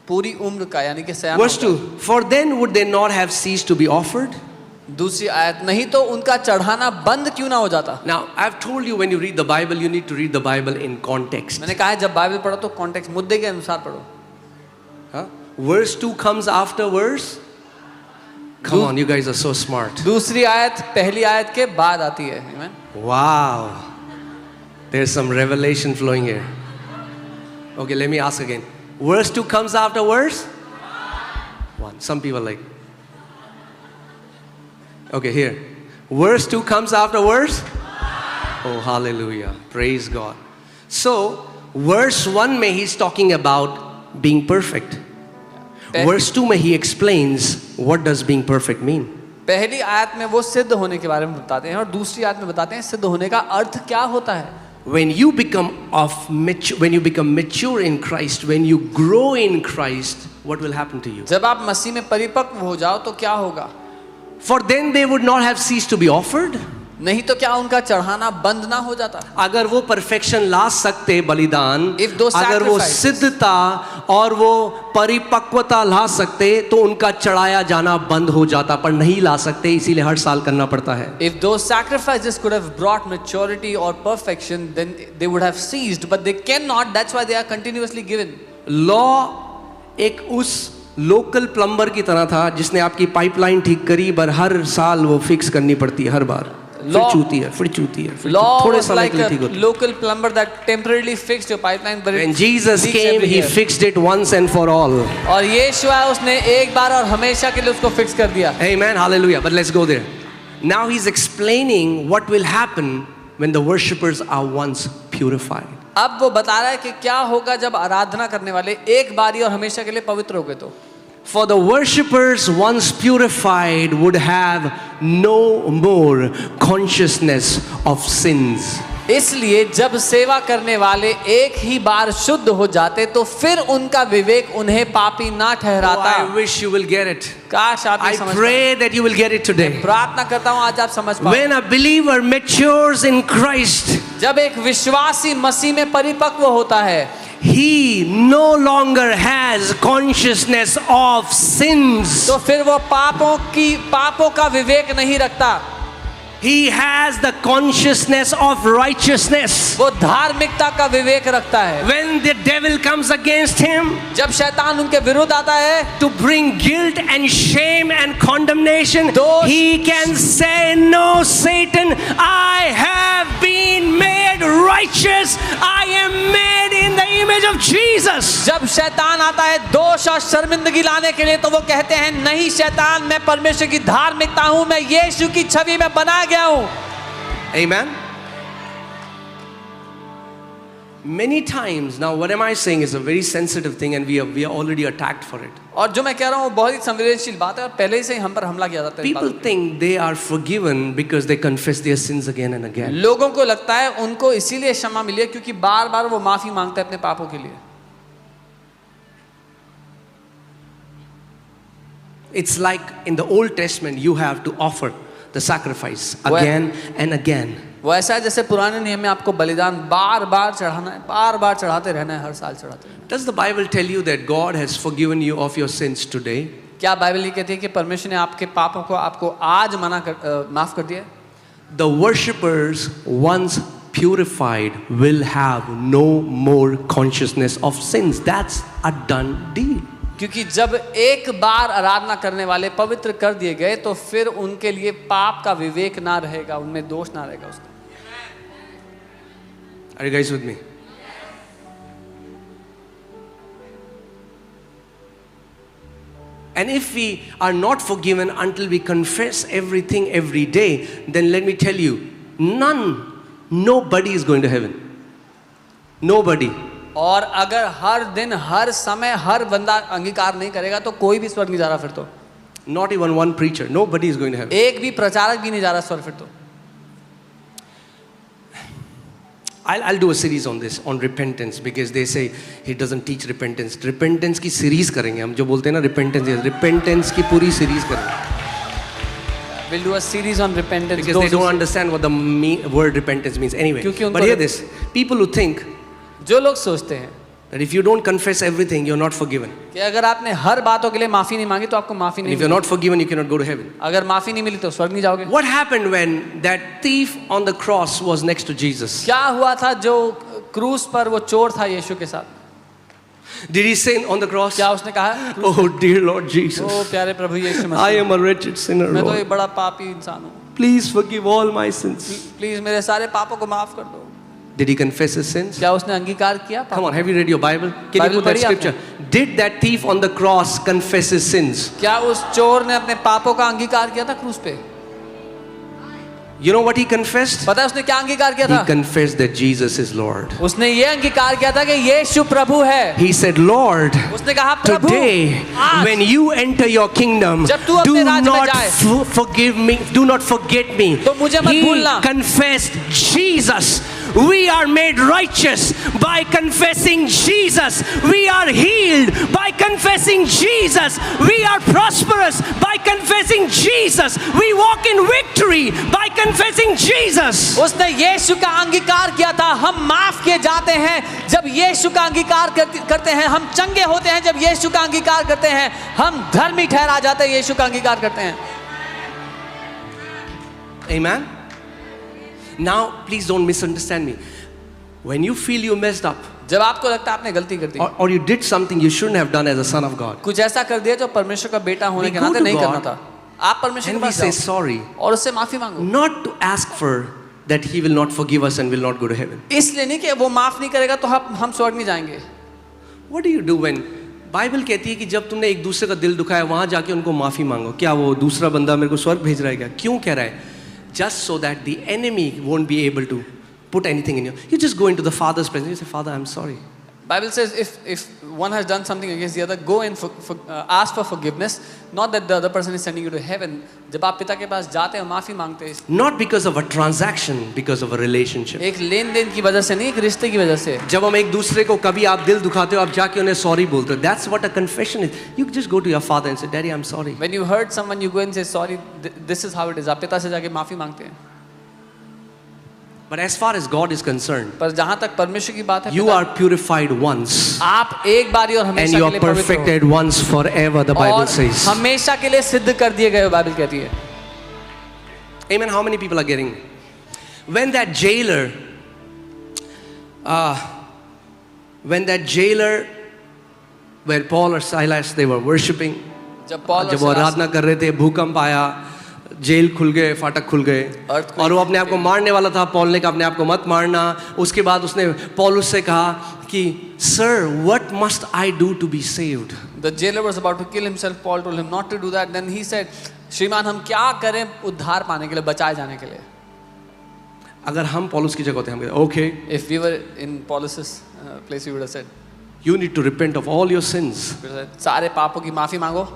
Speaker 1: पूरी उम्र का यानी कि सयाना
Speaker 2: Verse
Speaker 1: हो
Speaker 2: 2. For then would they not have ceased to be offered?
Speaker 1: जाए. दूसरी आयत, नहीं तो उनका चढ़ाना बंद क्यों ना हो जाता.
Speaker 2: Now, I've told you when you read the Bible, you need to read the Bible in context.
Speaker 1: मैंने कहा है जब बाइबल पढ़ो तो कॉन्टेक्स्ट मुद्दे के अनुसार पढ़ो.
Speaker 2: Huh? Verse 2 comes after verse. Come on, you guys are so smart.
Speaker 1: दूसरी आयत पहली आयत के बाद आती है. Amen?
Speaker 2: Wow. There's some revelation flowing here. Okay, let me ask again. Verse 2 comes after verse 1. Some people like. Okay, here. Verse 2 comes after verse. Oh, hallelujah. Praise God. So, verse 1 mein he's talking about being perfect. Verse 2 mein he explains what does being perfect mean.
Speaker 1: पहली आयत में वो सिद्ध होने के बारे में बताते हैं और दूसरी आयत में बताते हैं सिद्ध होने का अर्थ क्या होता है.
Speaker 2: When you become mature in Christ, when you grow in Christ, what will happen to you?
Speaker 1: जब आप मसीह में परिपक्व हो जाओ तो क्या होगा.
Speaker 2: For then they would not have ceased to be offered.
Speaker 1: नहीं तो क्या उनका चढ़ाना बंद ना हो जाता.
Speaker 2: अगर वो परफेक्शन ला सकते बलिदान,
Speaker 1: If those
Speaker 2: अगर वो
Speaker 1: sacrifices-
Speaker 2: सिद्धता और वो परिपक्वता ला सकते तो उनका चढ़ाया जाना बंद हो जाता, पर नहीं ला सकते इसीलिए हर साल करना पड़ता है.
Speaker 1: If those sacrifices could have brought maturity or perfection, then they would have ceased, but they cannot. That's why they are continuously given.
Speaker 2: Law एक उस लोकल प्लम्बर की तरह था जिसने आपकी पाइपलाइन ठीक करी, पर हर साल वो फिक्स करनी पड़ती है, हर बार फिर चूती है, फिर चूती है, फिर
Speaker 1: Law
Speaker 2: थोड़े
Speaker 1: was
Speaker 2: समय
Speaker 1: like
Speaker 2: के लिए
Speaker 1: a
Speaker 2: ठीक होती है.
Speaker 1: local plumber that temporarily fixed your pipeline, but
Speaker 2: When
Speaker 1: it
Speaker 2: Jesus
Speaker 1: leaks
Speaker 2: came,
Speaker 1: every
Speaker 2: He
Speaker 1: year.
Speaker 2: fixed it once and for all.
Speaker 1: और यीशु आया, उसने एक बार और हमेशा के लिए उसको फिक्स कर दिया.
Speaker 2: Amen, hallelujah. But let's go there. Now He's explaining what will happen when the worshippers are once purified.
Speaker 1: अब वो बता रहा है कि क्या होगा जब आराधना करने वाले एक बारी और हमेशा के लिए पवित्र हो गए तो.
Speaker 2: For the worshippers once purified would have no more consciousness of sins.
Speaker 1: इसलिए जब सेवा करने वाले एक ही बार शुद्ध हो जाते तो फिर उनका विवेक उन्हें पापी ना
Speaker 2: Oh,
Speaker 1: ठहराता।
Speaker 2: I wish you will get it.
Speaker 1: काश आप ये
Speaker 2: I
Speaker 1: समझ
Speaker 2: pray that you will get it today.
Speaker 1: पाएं। प्रार्थना करता हूँ आज आप समझ पाओ।
Speaker 2: When a believer matures in Christ,
Speaker 1: जब एक विश्वासी मसीह में परिपक्व होता है,
Speaker 2: he no longer has consciousness of sins.
Speaker 1: तो फिर वो पापों का विवेक नहीं रखता।
Speaker 2: He has the consciousness of righteousness.
Speaker 1: वो धार्मिकता का विवेक रखता है।
Speaker 2: When the devil comes against him
Speaker 1: जब शैतान उनके विरुद्ध आता है
Speaker 2: to bring guilt and shame and condemnation,
Speaker 1: दोष-
Speaker 2: he can say, "No, Satan, I have been made righteous. I am made in the image of Jesus."
Speaker 1: जब शैतान आता है दोष और शर्मिंदगी लाने के लिए, तो वो कहते हैं नहीं शैतान, मैं परमेश्वर की धार्मिकता हूं, मैं यीशु की छवि में बना गया हूं।
Speaker 2: Amen. Many times now, what am I saying is a very sensitive thing, and we are already attacked for it.
Speaker 1: और जो मैं कह रहा हूँ वो बहुत ही संवेदनशील बात है और पहले से ही हम पर हमला किया जाता है इस
Speaker 2: People
Speaker 1: बात पे।
Speaker 2: think they are forgiven because they confess their sins again and again.
Speaker 1: लोगों को लगता है उनको इसीलिए क्षमा मिली है क्योंकि बार बार वो माफी मांगते हैं अपने पापों के लिए।
Speaker 2: It's like in the Old Testament, you have to offer the sacrifice again and again.
Speaker 1: वो ऐसा है जैसे पुराने नियम में आपको बलिदान बार बार चढ़ाना है, बार बार चढ़ाते रहना है, हर साल चढ़ाते रहना है।
Speaker 2: Does the Bible tell you that God has forgiven you of your sins today?
Speaker 1: क्या बाइबल ये कहती है कि परमेश्वर ने आपके पापों को आपको आज माफ कर दिया है?
Speaker 2: The worshippers, once purified, will have no more consciousness of sins. That's a done deal.
Speaker 1: क्योंकि जब एक बार आराधना करने वाले पवित्र कर दिए गए तो फिर उनके लिए पाप का विवेक ना रहेगा, उनमें दोष ना रहेगा उसका।
Speaker 2: Are you guys with me? And if we are not forgiven until we confess everything every day, then let me tell you, nobody is going to heaven. Nobody.
Speaker 1: और अगर हर दिन हर समय हर बंदा अंगीकार नहीं करेगा तो कोई भी स्वर्ग नहीं जा रहा फिर तो।
Speaker 2: Not even one preacher. Nobody is going to heaven.
Speaker 1: एक भी प्रचारक भी नहीं जा रहा स्वर्ग फिर तो।
Speaker 2: I'll do a series on this, on repentance, because they say he doesn't teach repentance. Repentance की series करेंगे हम, जो बोलते हैं ना repentance की पूरी series करेंगे.
Speaker 1: We'll do a series on repentance.
Speaker 2: Because they don't understand what the word repentance means anyway. But hear this, people who think
Speaker 1: जो लोग सोचते हैं
Speaker 2: that if you don't confess everything, you're not forgiven.
Speaker 1: कि अगर आपने हर बातों के लिए माफी नहीं मांगी तो आपको माफी
Speaker 2: And
Speaker 1: नहीं
Speaker 2: if you're
Speaker 1: milli.
Speaker 2: not forgiven, you cannot go to heaven.
Speaker 1: अगर माफी नहीं मिली तो स्वर्ग नहीं जाओगे।
Speaker 2: What happened when that thief on the cross was next to Jesus?
Speaker 1: क्या हुआ था जो क्रूस पर वो चोर था यीशु के साथ?
Speaker 2: Did he say on the cross,
Speaker 1: क्या उसने कहा?
Speaker 2: "Oh dear Lord Jesus,
Speaker 1: ओ प्यारे प्रभु यीशु
Speaker 2: I
Speaker 1: Masih,
Speaker 2: am a wretched sinner,
Speaker 1: मैं तो
Speaker 2: Lord.
Speaker 1: एक बड़ा पापी इंसान हूँ,
Speaker 2: Please forgive all my sins."
Speaker 1: Please मेरे सारे पापों को माफ कर दो।
Speaker 2: Did he confess his sins?
Speaker 1: क्या उसने अंगीकार किया?
Speaker 2: Come on, have you read your Bible? Can you
Speaker 1: Bible
Speaker 2: put that
Speaker 1: पढ़ी आपने?
Speaker 2: scripture? Did that thief on the cross confess his sins?
Speaker 1: क्या उस चोर ने अपने पापों का अंगीकार किया था क्रूस पे?
Speaker 2: You know what he confessed?
Speaker 1: पता है उसने क्या अंगीकार किया
Speaker 2: He
Speaker 1: था?
Speaker 2: confessed that Jesus is Lord.
Speaker 1: उसने ये अंगीकार किया था कि यीशु प्रभु है।
Speaker 2: He said, "Lord,
Speaker 1: उसने कहा प्रभु
Speaker 2: today
Speaker 1: आज
Speaker 2: when you enter your kingdom,
Speaker 1: जब तू
Speaker 2: do
Speaker 1: अपने राज्य में
Speaker 2: not
Speaker 1: जाए,
Speaker 2: forgive me, do not forget me."
Speaker 1: तो मुझे मत
Speaker 2: He
Speaker 1: भूलना।
Speaker 2: confessed Jesus. We are made righteous by confessing Jesus. We are healed by confessing Jesus. We are prosperous by confessing Jesus. We walk in victory by confessing Jesus.
Speaker 1: उसने यीशु का अंगीकार किया था। हम माफ किए जाते हैं जब यीशु का अंगीकार करते हैं। हम चंगे होते हैं जब यीशु का अंगीकार करते हैं। हम धर्मी ठहरा जाते हैं यीशु का अंगीकार करते हैं।
Speaker 2: Amen. Now, please don't misunderstand me. When you feel you messed up,
Speaker 1: जब आपको लगता है आपने गलती कर दी,
Speaker 2: or you did something you shouldn't have done as a son of God,
Speaker 1: कुछ ऐसा कर दिया जो परमेश्वर का बेटा होने
Speaker 2: We
Speaker 1: के
Speaker 2: go
Speaker 1: नाते
Speaker 2: to
Speaker 1: नहीं
Speaker 2: God
Speaker 1: करना था, आप परमेश्वर
Speaker 2: and
Speaker 1: के
Speaker 2: we
Speaker 1: पास
Speaker 2: say
Speaker 1: जाओ
Speaker 2: sorry,
Speaker 1: और उससे माफी मांगो।
Speaker 2: not to ask for that he will not forgive us and will not go to heaven.
Speaker 1: इसलिए नहीं कि वो माफ नहीं करेगा तो हम स्वर्ग नहीं जाएंगे।
Speaker 2: What do you do when Bible कहती है कि जब तुमने एक दूसरे का दिल दुखाया वहां जाके उनको माफी मांगो? क्या वो दूसरा बंदा मेरे को स्वर्ग भेज रहा है क्या? क्यों कह रहा है? Just so that the enemy won't be able to put anything in you. You just go into the Father's presence. You say, "Father, I'm sorry."
Speaker 1: Bible says if one has done something against the other, go and ask for forgiveness. Not that the other person is sending you to heaven. जब आप पिता के पास जाते हैं माफी मांगते हैं,
Speaker 2: Not because of a transaction, because of a relationship.
Speaker 1: एक लेन देन की वजह से नहीं, एक रिश्ते की वजह से.
Speaker 2: जब हम एक दूसरे को कभी आप दिल दुखाते हो, आप जाके उन्हें सॉरी बोलते हो. That's what a confession is. You just go to your father and say, Daddy, I'm sorry.
Speaker 1: When you hurt someone, you go and say sorry. This is how it is. आप पिता से जाके माफी मांगते हैं.
Speaker 2: But as far as God is concerned,
Speaker 1: पर जहाँ तक परमेश्वर की बात है,
Speaker 2: you are purified once.
Speaker 1: आप एक बारी और
Speaker 2: And
Speaker 1: हमेशा
Speaker 2: you
Speaker 1: के
Speaker 2: are
Speaker 1: लिए पवित्र हो.
Speaker 2: perfected once forever, the Bible
Speaker 1: और
Speaker 2: says.
Speaker 1: हमेशा के लिए सिद्ध कर दिए गए हो, बाइबल कहती है.
Speaker 2: Amen. How many people are getting it? When that jailer, where Paul or Silas, they were worshiping.
Speaker 1: जब पौल
Speaker 2: जब वो आराधना कर रहे थे, भूकंप आया, जेल खुल गए, फाटक खुल गए,
Speaker 1: Earthquake.
Speaker 2: और वो अपने आप को मारने वाला था. पॉल ने कहा अपने आप को मत मारना. उसके बाद उसने पौलुस से कहा कि Sir, what must I do to be saved?
Speaker 1: The jailer was about to kill himself. Paul told him not to do that. Then he said, श्रीमान हम क्या करें उद्धार पाने के लिए, बचाए जाने के लिए.
Speaker 2: अगर हम पौलुस की जगह होते हम कहते, okay,
Speaker 1: If we were in Paulus's place, we would have said,
Speaker 2: you need to repent of all your sins.
Speaker 1: सारे पापों की माफी मांगो.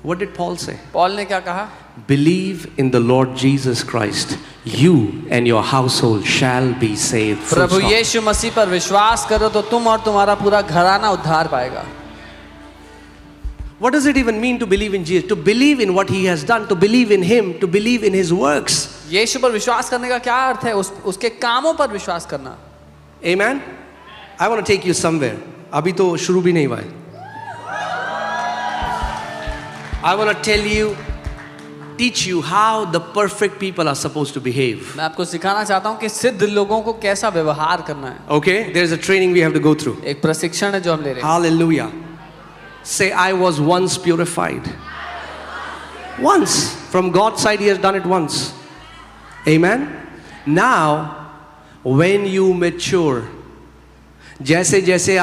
Speaker 2: What did Paul say?
Speaker 1: Paul ने क्या कहा?
Speaker 2: Believe in the Lord Jesus Christ, you and your household shall be saved. Full
Speaker 1: Prabhu
Speaker 2: stop.
Speaker 1: यीशु मसीह पर विश्वास करो तो तुम और तुम्हारा पूरा घराना उद्धार पाएगा.
Speaker 2: What does it even mean to believe in Jesus? To believe in what He has done, to believe in Him, to believe in His works.
Speaker 1: यीशु पर विश्वास करने का क्या अर्थ है? उसके कामों पर विश्वास करना.
Speaker 2: Amen? I want to take you somewhere. अभी तो शुरू भी नहीं हुआ है. I want to tell you, teach you how the perfect people are supposed to behave.
Speaker 1: मैं आपको सिखाना चाहता हूँ कि सिद्ध लोगों को कैसा व्यवहार करना है.
Speaker 2: Okay? There is a training we have to go through.
Speaker 1: एक प्रशिक्षण है जो हम ले रहे हैं.
Speaker 2: Hallelujah. Say, I was once purified. Once. From God's side, He has done it once. Amen? Now, when you mature, जैसे जैसे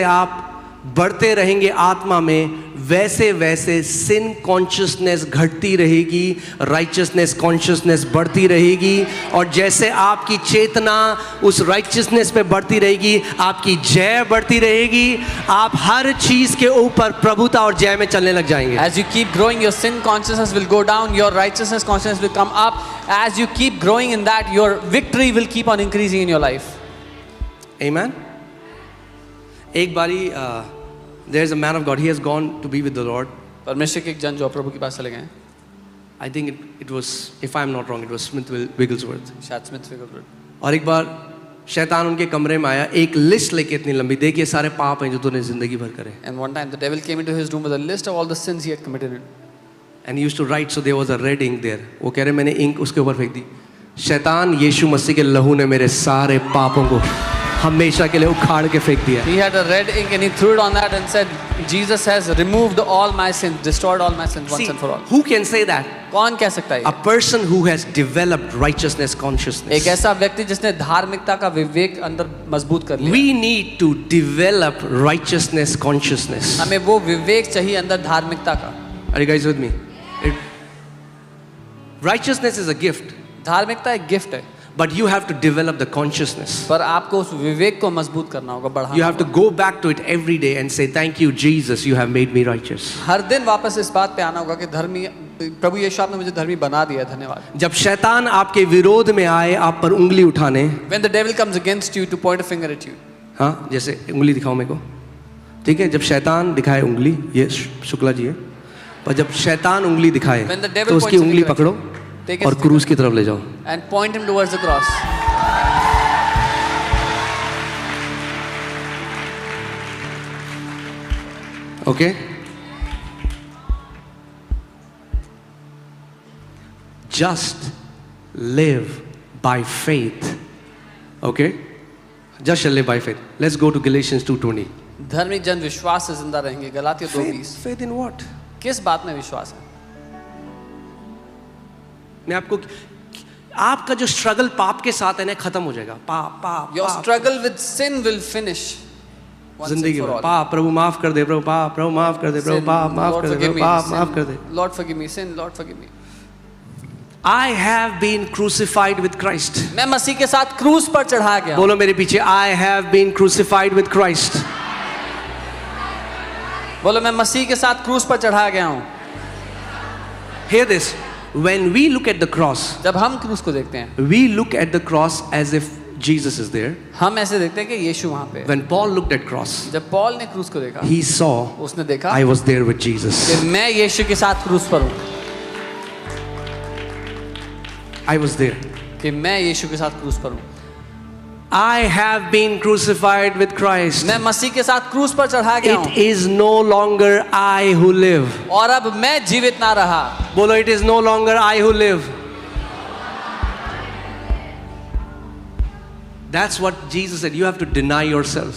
Speaker 2: आप बढ़ते रहेंगे आत्मा में, वैसे वैसे सिन कॉन्शियसनेस घटती रहेगी, राइचियसनेस कॉन्शियसनेस बढ़ती रहेगी, और जैसे आपकी चेतना उस राइचियसनेस पे बढ़ती रहेगी, आपकी जय बढ़ती रहेगी, आप हर चीज के ऊपर प्रभुता और जय में चलने लग जाएंगे.
Speaker 1: As you keep growing, your sin consciousness will go down, your righteousness consciousness will come up. As you keep growing in that, your victory will keep on increasing in your life.
Speaker 2: Amen? एक बारी there is a man of God, he has gone to be with the Lord.
Speaker 1: परमेश्वर के एक जन जो प्रभु के पास चले गए हैं.
Speaker 2: I think it was, if I am not wrong, it was Smith Wigglesworth.
Speaker 1: शायद स्मिथ विगलवर्थ.
Speaker 2: और एक बार शैतान उनके कमरे में आया, एक लिस्ट लेके इतनी लंबी, देखिए सारे पाप हैं जो तूने जिंदगी भर करे.
Speaker 1: And one time the devil came into his room with a list of all the sins he had committed.
Speaker 2: And he used to write, so there was a red ink there. वो कह रहे मैंने ink उसके ऊपर फेंक दी. शैतान यीशु मसीह के लहू ने मेरे सारे पापों को हमेशा के लिए उखाड़ के फेंक दिया.
Speaker 1: He had a red ink and he threw it on that and said, Jesus has removed all my sins, destroyed all my sins once
Speaker 2: See,
Speaker 1: and for all.
Speaker 2: who can say that?
Speaker 1: कौन कह सकता है?
Speaker 2: A person who has developed righteousness consciousness.
Speaker 1: एक ऐसा व्यक्ति जिसने धार्मिकता का विवेक अंदर मजबूत कर लिया.
Speaker 2: We need to develop righteousness consciousness.
Speaker 1: हमें वो विवेक चाहिए अंदर धार्मिकता का.
Speaker 2: Are you guys with me? Righteousness is a gift.
Speaker 1: धार्मिकता एक गिफ्ट है.
Speaker 2: But you have to develop the consciousness.
Speaker 1: पर आपको उस विवेक को मजबूत करना होगा, बढ़ाना
Speaker 2: You have to
Speaker 1: होगा.
Speaker 2: go back to it every day and say, thank you, Jesus, you have made me righteous.
Speaker 1: हर दिन वापस इस बात पे आना होगा कि धर्मी प्रभु यीशु आपने मुझे धर्मी बना दिया, धन्यवाद.
Speaker 2: जब शैतान आपके विरोध में आए, आप पर उंगली उठाने,
Speaker 1: When the devil comes against you to point a finger at you.
Speaker 2: हाँ, जैसे उंगली दिखाओ मेरे को, ठीक है? जब शैतान दिखाए उंगली, ये शुक्ला जी है, पर जब शैतान उंगली दिखाए,
Speaker 1: When the devil
Speaker 2: तो उसकी
Speaker 1: points a
Speaker 2: उंगली
Speaker 1: finger at
Speaker 2: पकड़ो
Speaker 1: you, take
Speaker 2: और
Speaker 1: his
Speaker 2: क्रूस की तरफ ले जाओ.
Speaker 1: and point him towards the cross.
Speaker 2: Okay? Just live by faith. Okay? Just shall live by faith. Let's go to Galatians 2:20.
Speaker 1: धर्मी जन विश्वास से जिंदा रहेंगे. गलातियों 2:20.
Speaker 2: Faith in what?
Speaker 1: किस बात में विश्वास है?
Speaker 2: मैं आपको, आपका जो स्ट्रगल पाप के साथ है ना, खत्म हो जाएगा. पाप पाप
Speaker 1: Your
Speaker 2: पाप.
Speaker 1: struggle with sin will finish once and
Speaker 2: जिंदगी
Speaker 1: for
Speaker 2: में
Speaker 1: all.
Speaker 2: पाप, प्रभु माफ कर दे, प्रभु पाप, प्रभु माफ कर दे, प्रभु
Speaker 1: Sin,
Speaker 2: पाप माफ
Speaker 1: Lord
Speaker 2: कर दे,
Speaker 1: forgive
Speaker 2: प्रभु
Speaker 1: me.
Speaker 2: पाप
Speaker 1: Sin,
Speaker 2: माफ कर दे.
Speaker 1: Lord forgive me. Sin, Lord forgive me.
Speaker 2: I have been crucified with Christ.
Speaker 1: मैं मसीह के साथ क्रूस पर चढ़ाया गया हूं।
Speaker 2: बोलो मेरे पीछे, I have been crucified with Christ.
Speaker 1: बोलो मैं मसीह के साथ क्रूस पर चढ़ाया गया हूं।
Speaker 2: Hear this. When we look at the cross,
Speaker 1: जब हम क्रूस को देखते हैं,
Speaker 2: we look at the cross as if Jesus is there.
Speaker 1: हम ऐसे देखते हैं कि यीशु वहां पे है।
Speaker 2: When Paul looked at cross,
Speaker 1: जब पॉल ने क्रूस को देखा,
Speaker 2: he saw
Speaker 1: उसने देखा
Speaker 2: I was there with Jesus.
Speaker 1: कि मैं यीशु के साथ क्रूस पर हूं,
Speaker 2: I was there.
Speaker 1: कि मैं यीशु के साथ क्रूस पर हूं।
Speaker 2: I have been crucified with Christ.
Speaker 1: मैं मसीह के साथ क्रूस पर चढ़ाया गया
Speaker 2: It
Speaker 1: हूं,
Speaker 2: is no longer I who live.
Speaker 1: और अब मैं जीवित ना रहा।
Speaker 2: बोलो, it is no longer I who live. That's what Jesus said. You have to deny yourself.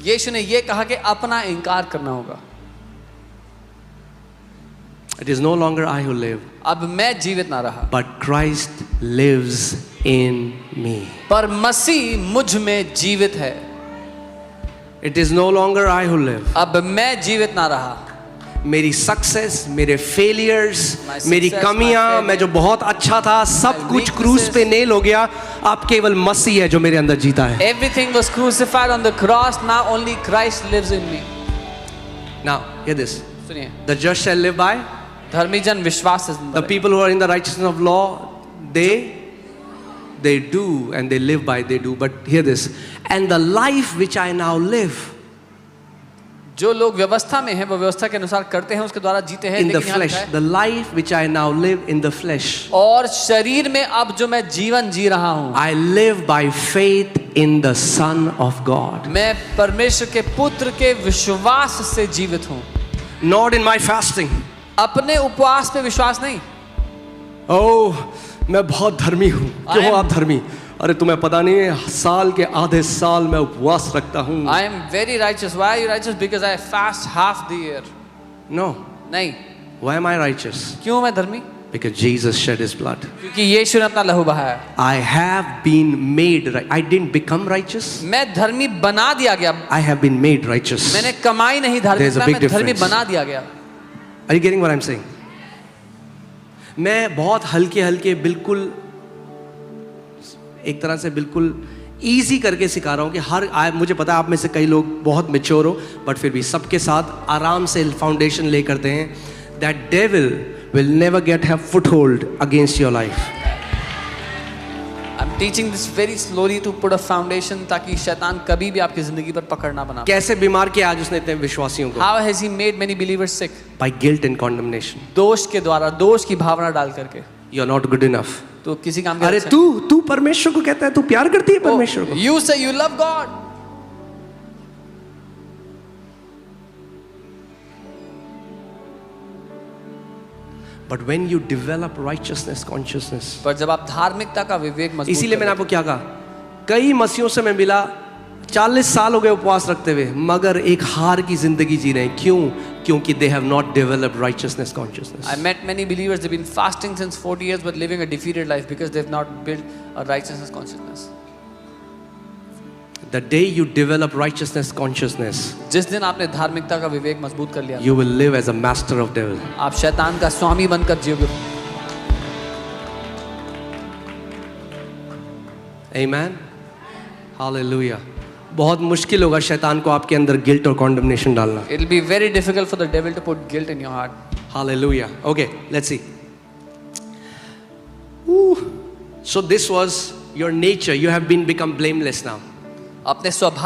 Speaker 1: यीशु ने ये कहा कि अपना इनकार करना होगा।
Speaker 2: It is no longer I who live,
Speaker 1: अब मैं जीवित ना रहा,
Speaker 2: but Christ lives in me.
Speaker 1: पर मसीह मुझ में जीवित है।
Speaker 2: It is no longer I who live.
Speaker 1: अब मैं जीवित ना रहा।
Speaker 2: मेरी सक्सेस, मेरे फेलियर्स,
Speaker 1: My
Speaker 2: मेरी
Speaker 1: success,
Speaker 2: कमियां,
Speaker 1: my failure,
Speaker 2: मैं जो बहुत अच्छा था, सब
Speaker 1: my
Speaker 2: कुछ क्रूस पे नेल हो गया। अब केवल मसीह है जो मेरे अंदर जीता है।
Speaker 1: Everything was crucified on the cross. Now only Christ lives in me.
Speaker 2: Now, hear this.
Speaker 1: सुनिए,
Speaker 2: The just shall live by.
Speaker 1: धर्मी जन विश्वास से
Speaker 2: The
Speaker 1: जिंदा रहे।
Speaker 2: people who are in the righteousness of law, they do and they live by, they do. But hear this. And the life which I now live
Speaker 1: जो लोग व्यवस्था में हैं वो व्यवस्था के अनुसार करते हैं, उसके द्वारा जीते हैं।
Speaker 2: in the
Speaker 1: लेकिन यहाँ
Speaker 2: flesh,
Speaker 1: लिखा है,
Speaker 2: the life which I now live in the flesh,
Speaker 1: और शरीर में अब जो मैं जीवन जी रहा हूँ,
Speaker 2: I live by faith in the Son of God.
Speaker 1: मैं परमेश्वर के पुत्र के विश्वास से जीवित हूँ,
Speaker 2: Not in my fasting.
Speaker 1: अपने उपवास पे विश्वास नहीं।
Speaker 2: Oh, मैं बहुत धर्मी हूँ। क्यों
Speaker 1: I am-
Speaker 2: आप धर्मी? अरे तुम्हें पता नहीं है, साल के आधे साल मैं उपवास रखता हूँ।
Speaker 1: I am very righteous. Why are you righteous? Because I fast half the year.
Speaker 2: No.
Speaker 1: नहीं,
Speaker 2: Why am I righteous?
Speaker 1: क्यों मैं धर्मी?
Speaker 2: Because Jesus shed his blood.
Speaker 1: क्योंकि यीशु ने अपना लहू बहाया।
Speaker 2: I have been made right. I didn't become righteous.
Speaker 1: मैं धर्मी बना दिया गया।
Speaker 2: I have been made righteous.
Speaker 1: मैंने कमाई नहीं
Speaker 2: There's a
Speaker 1: धार्मिकता,
Speaker 2: big
Speaker 1: मैं धर्मी
Speaker 2: difference.
Speaker 1: बना दिया गया।
Speaker 2: Are you getting what I'm saying? मैं बहुत हल्के हल्के बिल्कुल एक तरह से बिल्कुल इजी करके सिखा रहा हूँ कि मुझे पता है आप में से कई लोग बहुत मेच्योर हो, बट फिर भी सबके साथ आराम से फाउंडेशन ले करते हैं। That devil will never get have foothold against your life.
Speaker 1: I'm teaching this very slowly to put a foundation ताकि शैतान कभी भी आपकी जिंदगी पर पकड़ ना बना।
Speaker 2: कैसे बीमार किया आज उसने इतने विश्वासियों को?
Speaker 1: How has he made many believers sick?
Speaker 2: By guilt and condemnation.
Speaker 1: दोष के द्वारा, दोष की भावना डाल करके।
Speaker 2: You are not good enough.
Speaker 1: तो किसी काम के
Speaker 2: अरे
Speaker 1: अच्छा-
Speaker 2: तू परमेश्वर को कहता है, तू प्यार करती है परमेश्वर को।
Speaker 1: You say you love God.
Speaker 2: But when you develop righteousness consciousness,
Speaker 1: पर जब आप धार्मिकता का विवेक मजबूत
Speaker 2: इसीलिए मैंने
Speaker 1: करते
Speaker 2: आपको क्या कहा, कई मसीहों से मैं मिला, 40 साल हो गए उपवास रखते हुए, मगर एक हार की जिंदगी जी रहे हैं। क्यों? क्योंकि they have not developed righteousness consciousness.
Speaker 1: I met many believers, they've been fasting since 40 years but living a defeated life because they've not built a righteousness consciousness.
Speaker 2: The day you develop righteousness consciousness,
Speaker 1: जिस दिन आपने धार्मिकता का विवेक मजबूत कर लिया,
Speaker 2: you will live as a master of devil.
Speaker 1: आप शैतान का स्वामी बनकर जियोगे।
Speaker 2: Amen. Hallelujah. बहुत मुश्किल होगा शैतान को आपके अंदर गिल्ट और कॉन्डमनेशन डालना।
Speaker 1: It will be very difficult for the devil to put guilt in your heart.
Speaker 2: Hallelujah. Okay, let's see. Ooh. So this was your nature. You have become blameless now.
Speaker 1: अपने स्वभाव